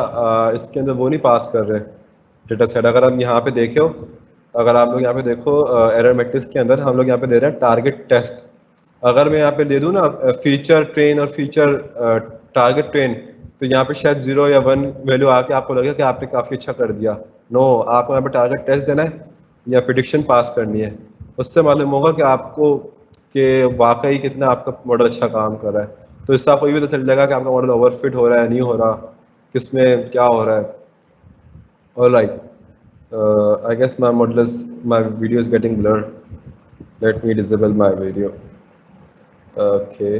इसके अंदर वो नहीं पास कर रहे डेटा सेट। अगर हम यहाँ पे देखो, अगर आप लोग यहाँ पे देखो एरर मैट्रिक्स के अंदर हम लोग यहाँ पे दे रहे हैं टारगेट टेस्ट। अगर मैं यहाँ पे दे दूँ ना फीचर ट्रेन और फीचर टारगेट ट्रेन, तो यहाँ पे शायद 0 या 1 वैल्यू आके आपको लगेगा कि आपने काफ़ी अच्छा कर दिया। नो, आपको यहाँ पे टारगेट टेस्ट देना है या प्रिडिक्शन पास करनी है। उससे मालूम होगा कि आपको कि वाकई कितना आपका मॉडल अच्छा काम कर रहा है। तो इससे आपको ये भी पता चल जाएगा कि आपका मॉडल ओवरफिट हो रहा है नहीं हो रहा, किसमें क्या हो रहा है। All right, I guess my model is my video is getting blurred, let me disable my video. Okay,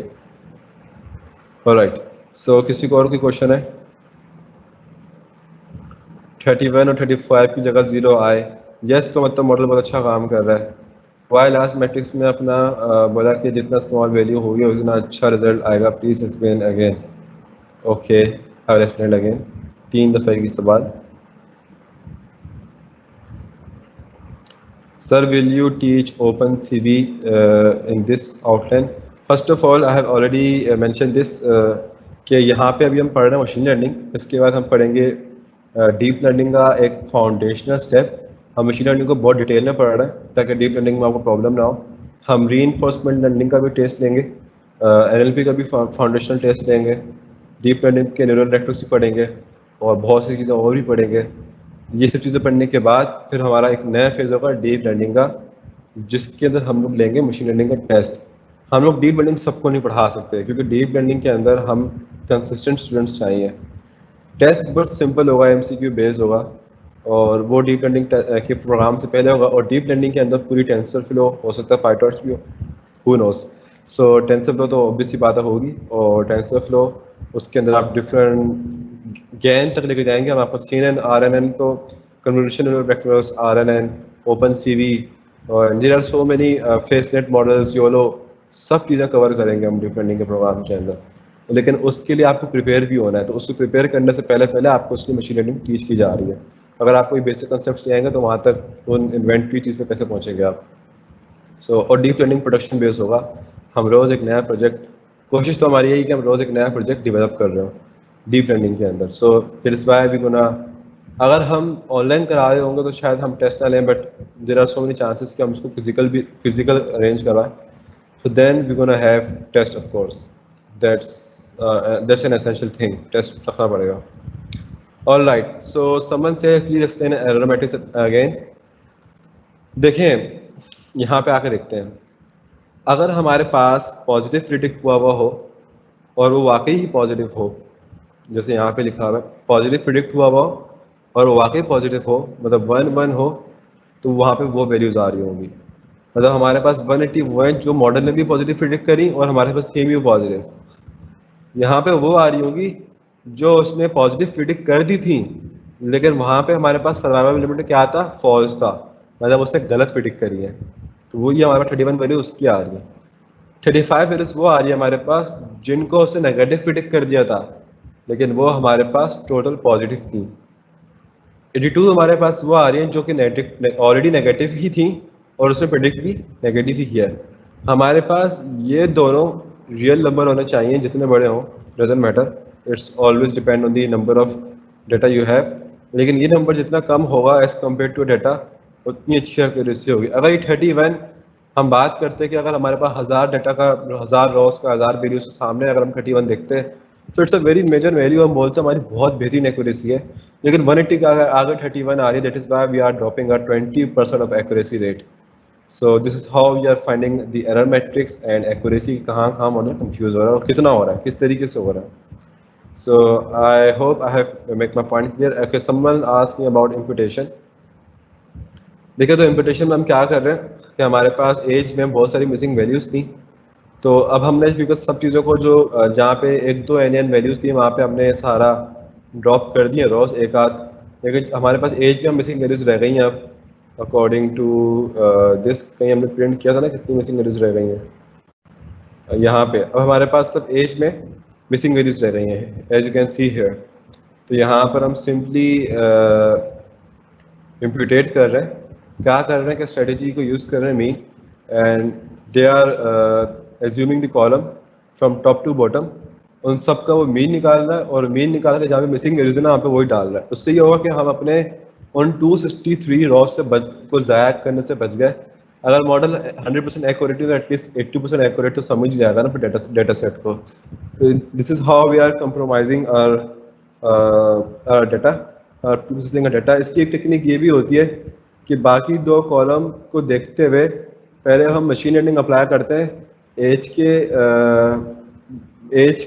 all right, so किसी को और कोई क्वेश्चन है? 31 और 35 की जगह 0 आए, यस, तो मतलब मॉडल बहुत अच्छा काम कर रहा है। वाई लास्ट मैट्रिक्स में अपना बोला कि जितना स्मॉल वैल्यू होगी उतना अच्छा रिजल्ट आएगा, please explain again. Okay, I will explain again. 3 दफ़ा की सवाल। Sir, will you teach OpenCV in this outline? First of all, I have already mentioned this कि यहाँ पे अभी हम पढ़ रहे हैं मशीन लर्निंग, इसके बाद हम पढ़ेंगे डीप लर्निंग का एक फाउंडेशनल स्टेप। हम मशीन लर्निंग को बहुत डिटेल में पढ़ रहे हैं ताकि डीप लर्निंग में आपको प्रॉब्लम ना हो। हम रीइंफोर्समेंट लर्निंग का भी टेस्ट लेंगे, NLP का भी फाउंडेशनल टेस्ट लेंगे, डीप लर्निंग के न्यूरल नेटवर्क्स भी पढ़ेंगे और बहुत सी चीज़ें और भी पढ़ेंगे। ये सब चीज़ें पढ़ने के बाद फिर हमारा एक नया फेज होगा डीप लर्निंग का, जिसके अंदर हम लोग लेंगे मशीन लर्निंग का टेस्ट। हम लोग डीप लर्निंग सबको नहीं पढ़ा सकते क्योंकि डीप लर्निंग के अंदर हम कंसिस्टेंट स्टूडेंट्स चाहिए। टेस्ट बहुत सिंपल होगा, MCQ बेस्ड होगा और वो डीप लर्निंग के प्रोग्राम से पहले होगा। और डीप लर्निंग के अंदर पूरी टेंसर फ्लो हो सकता है, पाइटॉर्च भी हो, who knows. So tensor flow तो ऑब्वियस सी बात होगी, और टेंसर फ्लो उसके अंदर आप डिफरेंट गेन तक लेके जाएंगे। हम आपको CNN RNN तो कन्वोल्यूशन वेक्टर्स, RNN, OpenCV और there are so many FaceNet models, YOLO, सब चीज़ें कवर करेंगे हम डीप लर्निंग के प्रोग्राम के अंदर। लेकिन उसके लिए आपको प्रिपेयर भी होना है, तो उसको प्रिपेयर करने से पहले पहले आपको उसकी मशीन लर्निंग टीच की जा रही है। अगर आपको ये बेसिक कॉन्सेप्ट्स नहीं आएंगे तो वहाँ तक उन इन्वेंटरी चीज़ पे कैसे पहुँचेंगे आप। और डीप लर्निंग प्रोडक्शन बेस होगा। हम रोज़ एक नया प्रोजेक्ट, कोशिश तो हमारी यही कि हम रोज़ एक नया प्रोजेक्ट डेवलप कर रहे हो डीप लर्निंग के अंदर। So that is why we gonna, अगर हम ऑनलाइन करा रहे होंगे तो शायद हम टेस्ट ना लें, but there are so many chances कि हम उसको फिजिकल अरेंज करवाएं। So then we're gonna have test, of course. That's an essential thing. Test रखना पड़ेगा. All right. So someone say please explain error matrix again. देखें, यहाँ पे आके देखते हैं। अगर हमारे पास पॉजिटिव प्रिडिक्ट हुआ हो और वो वाकई ही पॉजिटिव हो, जैसे यहाँ पे लिखा हुआ है पॉजिटिव प्रिडिक्ट हुआ हो और वो वाकई पॉजिटिव हो, मतलब 1 1 हो, तो वहाँ पे वो वैल्यूज आ रही होंगी। मतलब हमारे पास 180 वो है जो मॉडल ने भी पॉजिटिव प्रिडिक्ट करी और हमारे पास थी भी पॉजिटिव। यहाँ पे वो आ रही होगी जो उसने पॉजिटिव प्रिडिक्ट कर दी थी, लेकिन वहाँ पे हमारे पास सर्वाइवल लिमिट क्या था, फॉल्स था, मतलब उसने गलत प्रिडिक्ट करी है। तो वो ये हमारे पास 31 वैल्यू उसकी आ रही है। 35 वैल्यूज वो आ रही है हमारे पास जिनको उसने नेगेटिव प्रिडिक्ट कर दिया था, लेकिन वो हमारे पास टोटल पॉजिटिव थी। 82 हमारे पास वो आ रही है जो कि ऑलरेडी नेगेटिव ही थी और उसने प्रेडिक्ट भी नेगेटिव ही किया है। हमारे पास ये दोनों रियल नंबर होने चाहिए, जितने बड़े हों doesn't matter, it's always depend on the number of data you have. लेकिन ये नंबर जितना कम होगा एज कम्पेयर टू डेटा, उतनी अच्छी एक्यूरेसी होगी। अगर ये 31 हम बात करते हैं कि अगर हमारे पास 1000 डेटा का, 1000 रॉस का 1000 वैल्यूज के सामने अगर हम 31 देखते हैं, so it's a very major value. हम बोलते हैं हमारी बहुत बेहतरीन एक्यूरेसी है, लेकिन 180 का अगर आगे 31 आ रही है, that is why we are dropping a 20% of accuracy rate. So this is how we are finding the error matrix and accuracy कहाँ कहाँ होना कंफ्यूज हो रहा है और कितना हो रहा है, किस तरीके से हो रहा है। So I hope I have make my point clear. Okay, someone asked me about imputation. देखिए, तो इम्पुटेशन में हम क्या कर रहे हैं कि हमारे पास एज में बहुत सारी मिसिंग वैल्यूज थी, तो अब हमने क्योंकि सब चीज़ों को जो जहाँ पे 1 2 NN वैल्यूज थी वहाँ पे हमने सारा ड्रॉप कर दिए रॉस एक आध, लेकिन हमारे पास एज में मिसिंग वैल्यूज रह गई हैं। अब अकॉर्डिंग टू दिस कहीं हमने प्रिंट किया था ना कितनी मिसिंग वैल्यूज रह गई हैं यहाँ पे। अब हमारे पास सब एज में मिसिंग वैल्यूज रह गई हैं, as you can see here. तो यहाँ पर हम सिंपली इम्प्यूटेट कर रहे हैं, क्या कर रहे हैं कि स्ट्रेटेजी को यूज़ कर रहे हैं mean, and they are assuming the column from top to bottom, उन सब का वो मीन निकाल रहा है और मीन निकाल के जहाँ पे मिसिंग वैल्यूज है ना वहाँ पे वही डाल रहा है। उससे ये होगा कि हम अपने उन 263 रॉस से बच को ज़ाया करने से बच गए। अगर मॉडल 100% एक्यूरेट है तो एटलीस्ट 80% एक्यूरेट तो समझ जाएगा ना फिर डेटा सेट को। तो this is how we are compromising our data और प्रोसेसिंग का डेटा। इसकी एक टेक्निक ये भी होती है कि बाकी दो कॉलम को देखते हुए पहले हम मशीन लर्निंग अप्लाई करते हैं एज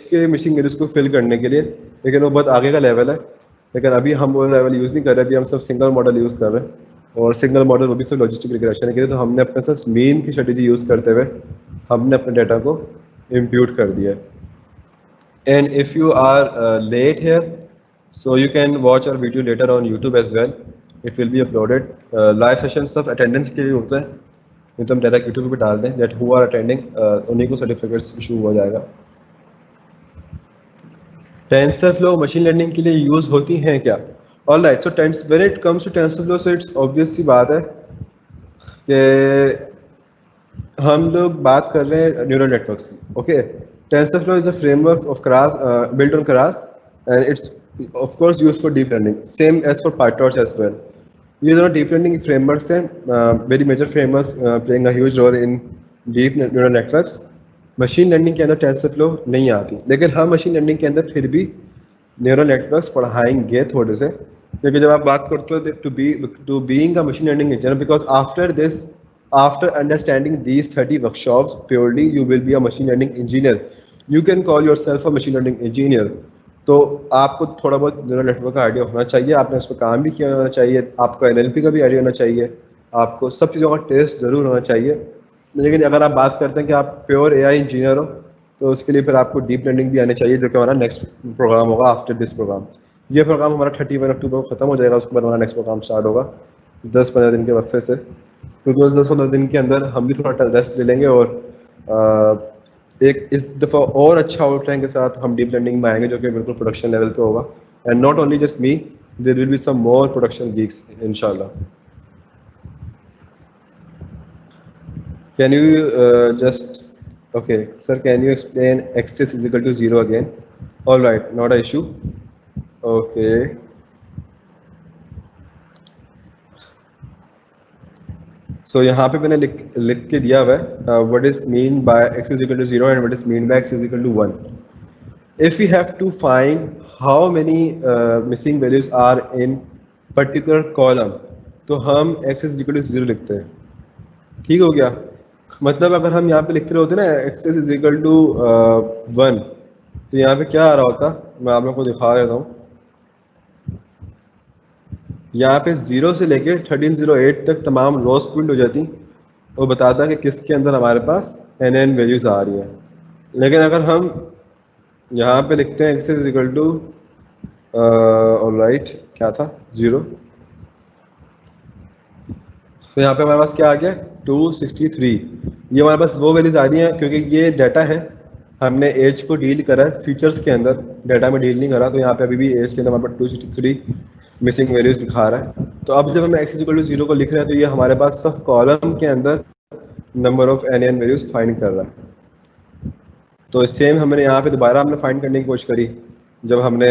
के मशीन वैल्यूज को फिल करने के लिए, लेकिन वो बहुत आगे का लेवल है। लेकिन अभी हम वो लेवल यूज़ नहीं कर रहे, अभी हम सब सिंगल मॉडल यूज़ कर रहे हैं और सिंगल मॉडल वो भी सिर्फ लॉजिस्टिक रिग्रेशन के लिए। तो हमने अपने साथ मीन की स्ट्रेटेजी यूज़ करते हुए हमने अपने डेटा को इम्प्यूट कर दिया। And if you are late here, so you can watch our video later on YouTube as well. It will be uploaded. Live sessions सब attendance के लिए होता है, नहीं तो हम डायरेक्ट YouTube पे डाल दें that who are attending उन्हीं को सर्टिफिकेट्स इशू हो जाएगा। TensorFlow मशीन लर्निंग के लिए यूज होती हैं क्या? All right, so when it comes to TensorFlow, so it's obvious सी बात है कि हम लोग बात कर रहे हैं न्यूरल नेटवर्क्स की। Okay, TensorFlow is a framework of Keras built on Keras and it's of course used for deep learning, same as for PyTorch as well. ये दोनों डीप लर्निंग फ्रेमवर्क्स हैं, very major frameworks playing a huge role in deep neural networks. Machine learning के अंदर TensorFlow नहीं आती, लेकिन हम machine learning के अंदर फिर भी न्यूरल नेटवर्क्स पढ़ाएंगे थोड़े से, क्योंकि जब आप बात करते हो to being a machine learning engineer, because after this, after understanding these 30 workshops purely you will be a machine learning engineer, you can call yourself a machine learning engineer। तो आपको थोड़ा बहुत न्यूरल नेटवर्क का idea होना चाहिए, आपने उस पर काम भी किया होना चाहिए, आपको NLP का भी आइडिया होना चाहिए, आपको सब चीज़ों का टेस्ट ज़रूर होना चाहिए। लेकिन अगर आप बात करते हैं कि आप प्योर AI इंजीनियर हो तो उसके लिए फिर आपको डीप लर्निंग भी आनी चाहिए, जो कि हमारा नेक्स्ट प्रोग्राम होगा आफ्टर दिस प्रोग्राम। ये प्रोग्राम हमारा 31 अक्टूबर को खत्म हो जाएगा, उसके बाद हमारा नेक्स्ट प्रोग्राम स्टार्ट होगा 10-15 दिन के वक्फे से, क्योंकि उस 10-15 दिन के अंदर हम भी थोड़ा रेस्ट ले लेंगे और एक इस दफ़ा और अच्छा आउटलाइन के साथ हम डीप लर्निंग में आएंगे जो कि बिल्कुल प्रोडक्शन लेवल पे होगा। And not only just me, there will be some more production geeks इंशाल्लाह। Can you just okay sir, can you explain x is equal to 0 again? All right, not a issue. Okay, so यहाँ पे मैंने लिख के दिया हुआ है what is mean by x is equal to 0 and what is mean by x is equal to 1. If we have to find how many missing values are in particular column, तो हम x is equal to 0 लिखते हैं। ठीक हो गया? मतलब अगर हम यहाँ पे लिखते होते ना x is equal to 1, तो यहाँ पे क्या आ रहा होता, मैं आप लोगों को दिखा देता हूँ। यहाँ पे 0 से लेके 1308 तक तमाम रोज प्रिंट हो जाती और बताता कि किसके अंदर हमारे पास NN वैल्यूज आ रही हैं। लेकिन अगर हम यहाँ पे लिखते हैं x is equal to alright क्या था 0, तो यहाँ पे हमारे पास क्या आ गया 263। ये हमारे पास वो वैल्यूज आ रही हैं क्योंकि ये डाटा है, हमने एज को डील करा है फीचर्स के अंदर, डाटा में डील नहीं करा। तो यहाँ पे अभी भी एज के अंदर हमारे पास 263 मिसिंग वैल्यूज दिखा रहा है। तो अब जब हम x इक्वल टू 0 को लिख रहे हैं तो ये हमारे पास सब कॉलम के अंदर number of NN values find कर रहा है। तो सेम हमने यहाँ पे दोबारा हमने फाइंड करने की कोशिश करी, जब हमने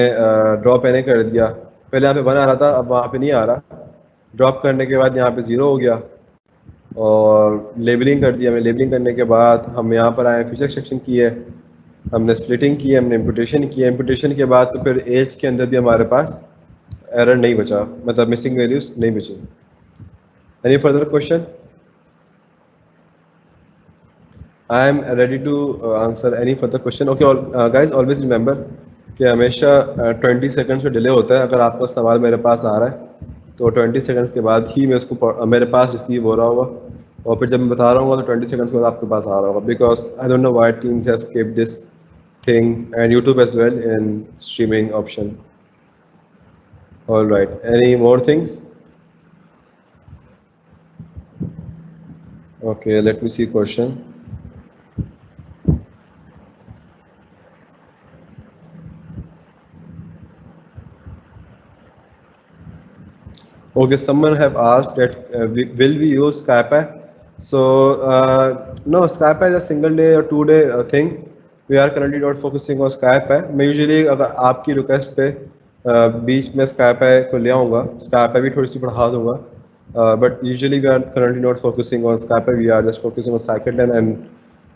ड्रॉप NA कर दिया, पहले यहाँ पे 1 आ रहा था, अब वहाँ पे नहीं आ रहा। ड्रॉप करने के बाद यहाँ पे 0 हो गया और लेबलिंग कर दिया। हमने लेबलिंग करने के बाद हम यहाँ पर आए, फीचर एक्सट्रैक्शन की है, हमने स्प्लिटिंग की है, हमने इम्पुटेशन की है। इम्पुटेशन के बाद तो फिर एज के अंदर भी हमारे पास एरर नहीं बचा, मतलब मिसिंग वैल्यूज नहीं बची। Any further question? I am ready to answer any further question. Okay guys, always remember कि हमेशा 20 सेकंड्स में डिले होता है। अगर आपका सवाल मेरे पास आ रहा है तो 20 सेकंड्स के बाद ही मैं उसको मेरे पास रिसीव हो रहा होगा, और फिर जब मैं बता रहा हूँ तो 20 सेकंड्स के बाद आपके पास आ रहा होगा, because I don't know why teams have skipped this thing and YouTube as well in streaming option. All right, any more things? Okay, let me see question. Okay, someone have asked that will we use SkyPy? So no, Skype is a single day or 2 day thing. We are currently not focusing on Skype है. मैं usually अगर आपकी request पे बीच में Skype को ले आऊँगा, Skype भी थोड़ी सी बढ़ा दूँगा. But usually we are currently not focusing on Skype. We are just focusing on Scikit-learn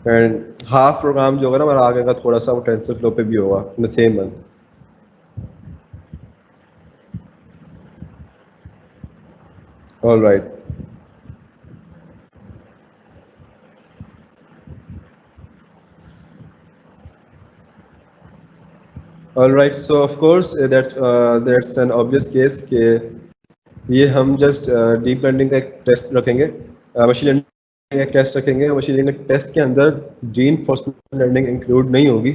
and half program जो होगा ना हमारा आगे का थोड़ा सा वो TensorFlow पे भी होगा in the same month. All right. All right. So of course that's an obvious case कि ये हम जस्ट डीप लर्निंग का एक टेस्ट रखेंगे, मशीन लर्निंग का एक टेस्ट रखेंगे. मशीन लर्निंग टेस्ट के अंदर रीइंफोर्समेंट लर्निंग इंक्लूड नहीं होगी.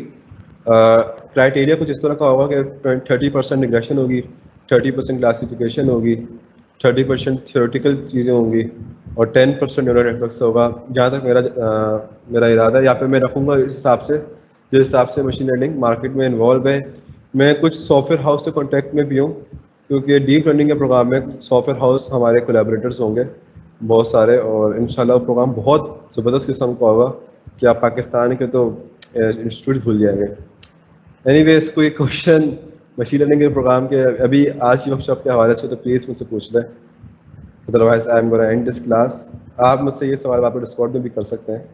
क्राइटेरिया कुछ इस तरह का होगा कि 30% रिग्रेशन होगी, 30% क्लासिफिकेशन होगी, 30% थियोरेटिकल चीज़ें होंगी और 10% न्यूरल नेटवर्क्स होगा. जहाँ तक मेरा इरादा है यहाँ पे मैं रखूँगा इस हिसाब से, जिस हिसाब से मशीन लर्निंग मार्केट में इन्वॉल्व है. मैं कुछ सॉफ्टवेयर हाउस से कॉन्टैक्ट में भी हूँ, क्योंकि डीप लर्निंग के प्रोग्राम में सॉफ्टवेयर हाउस हमारे कोलैबोरेटर्स होंगे बहुत सारे, और इंशाल्लाह वो प्रोग्राम बहुत ज़बरदस्त किस्म का होगा कि आप पाकिस्तान के तो इंस्टीट्यूट भूल जाएंगे. एनीवेज कोई क्वेश्चन मशीन लर्निंग के प्रोग्राम के अभी आज की वर्कशॉप के हवाले से तो प्लीज़ मुझसे पूछ लें, otherwise I am gonna and this class. आप मुझसे ये सवाल आप डिस्कॉर्ड में भी कर सकते हैं.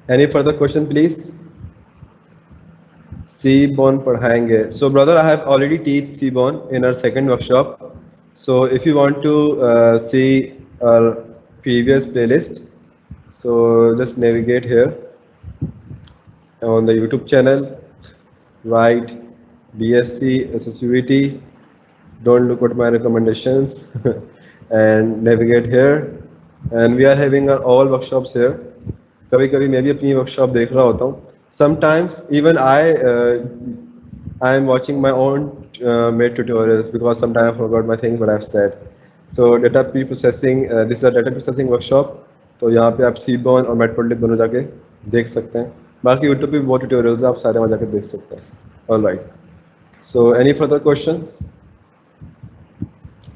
Any further question please. Seaborn पढ़ाएंगे. So brother, I have already teach Seaborn in our second workshop. So if you want to see our previous playlist, so just navigate here on the YouTube channel, write BSc SSUET. Don't look at my recommendations and navigate here. And we are having our all workshops here. कभी कभी मैं भी अपनी workshop देख रहा होता हूँ. Sometimes even I am watching my own made tutorials because sometimes I forgot my things what I've said. So data pre-processing, this is a data processing workshop. तो यहाँ पे आप Seaborn और Matplotlib दोनों जाके देख सकते हैं. बाकी YouTube पे भी बहुत tutorials हैं, आप सारे वहाँ जाके देख सकते हैं. All right. So any further questions?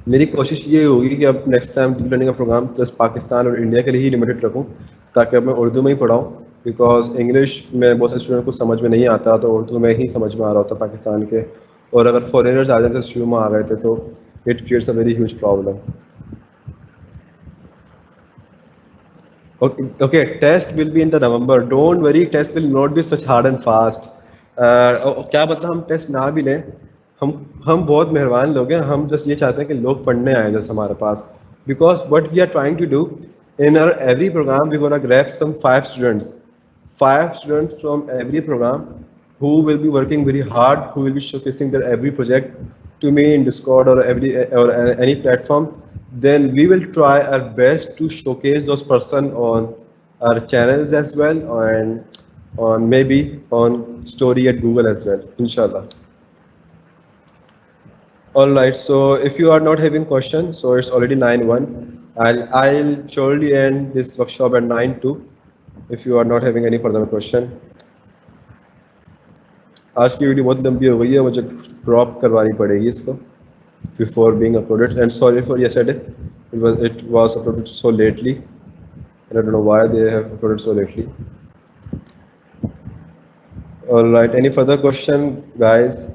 मेरी कोशिश ये होगी कि अब नेक्स्ट टाइम डीप लर्निंग का प्रोग्राम जस्ट पाकिस्तान और इंडिया के लिए ही लिमिटेड रखूँ, ताकि अब मैं उर्दू में ही पढ़ाऊँ, बिकॉज इंग्लिश में बहुत सारे स्टूडेंट को समझ में नहीं आता, तो उर्दू में ही समझ में आ रहा होता पाकिस्तान के. और अगर फॉरेनर्स आ जाते शुरू में आ गए थे तो it creates a very huge problem. Okay, test will be in the November. Don't worry, test will not be such hard and fast. क्या मतलब हम टेस्ट ना भी लें, हम बहुत मेहरबान लोग हैं. हम जस्ट ये चाहते हैं कि लोग पढ़ने आए जैसे हमारे पास, because what we are trying to do in our every program we gonna grab some 5 students from every program who will be working very hard, who will be showcasing their every project to me in Discord or any platform. Then we will try our best to showcase those person on our channels as well, and on maybe on story at Google as well, inshallah. All right, so if you are not having questions, so it's already 9:01. I'll surely end this workshop at 9:02 if you are not having any further question. आज की video बहुत लंबी हो गई है, मुझे drop करवानी पड़ेगी इसको before being uploaded, and sorry for yesterday, it was uploaded so lately and I don't know why they have uploaded so lately. All right, any further question guys?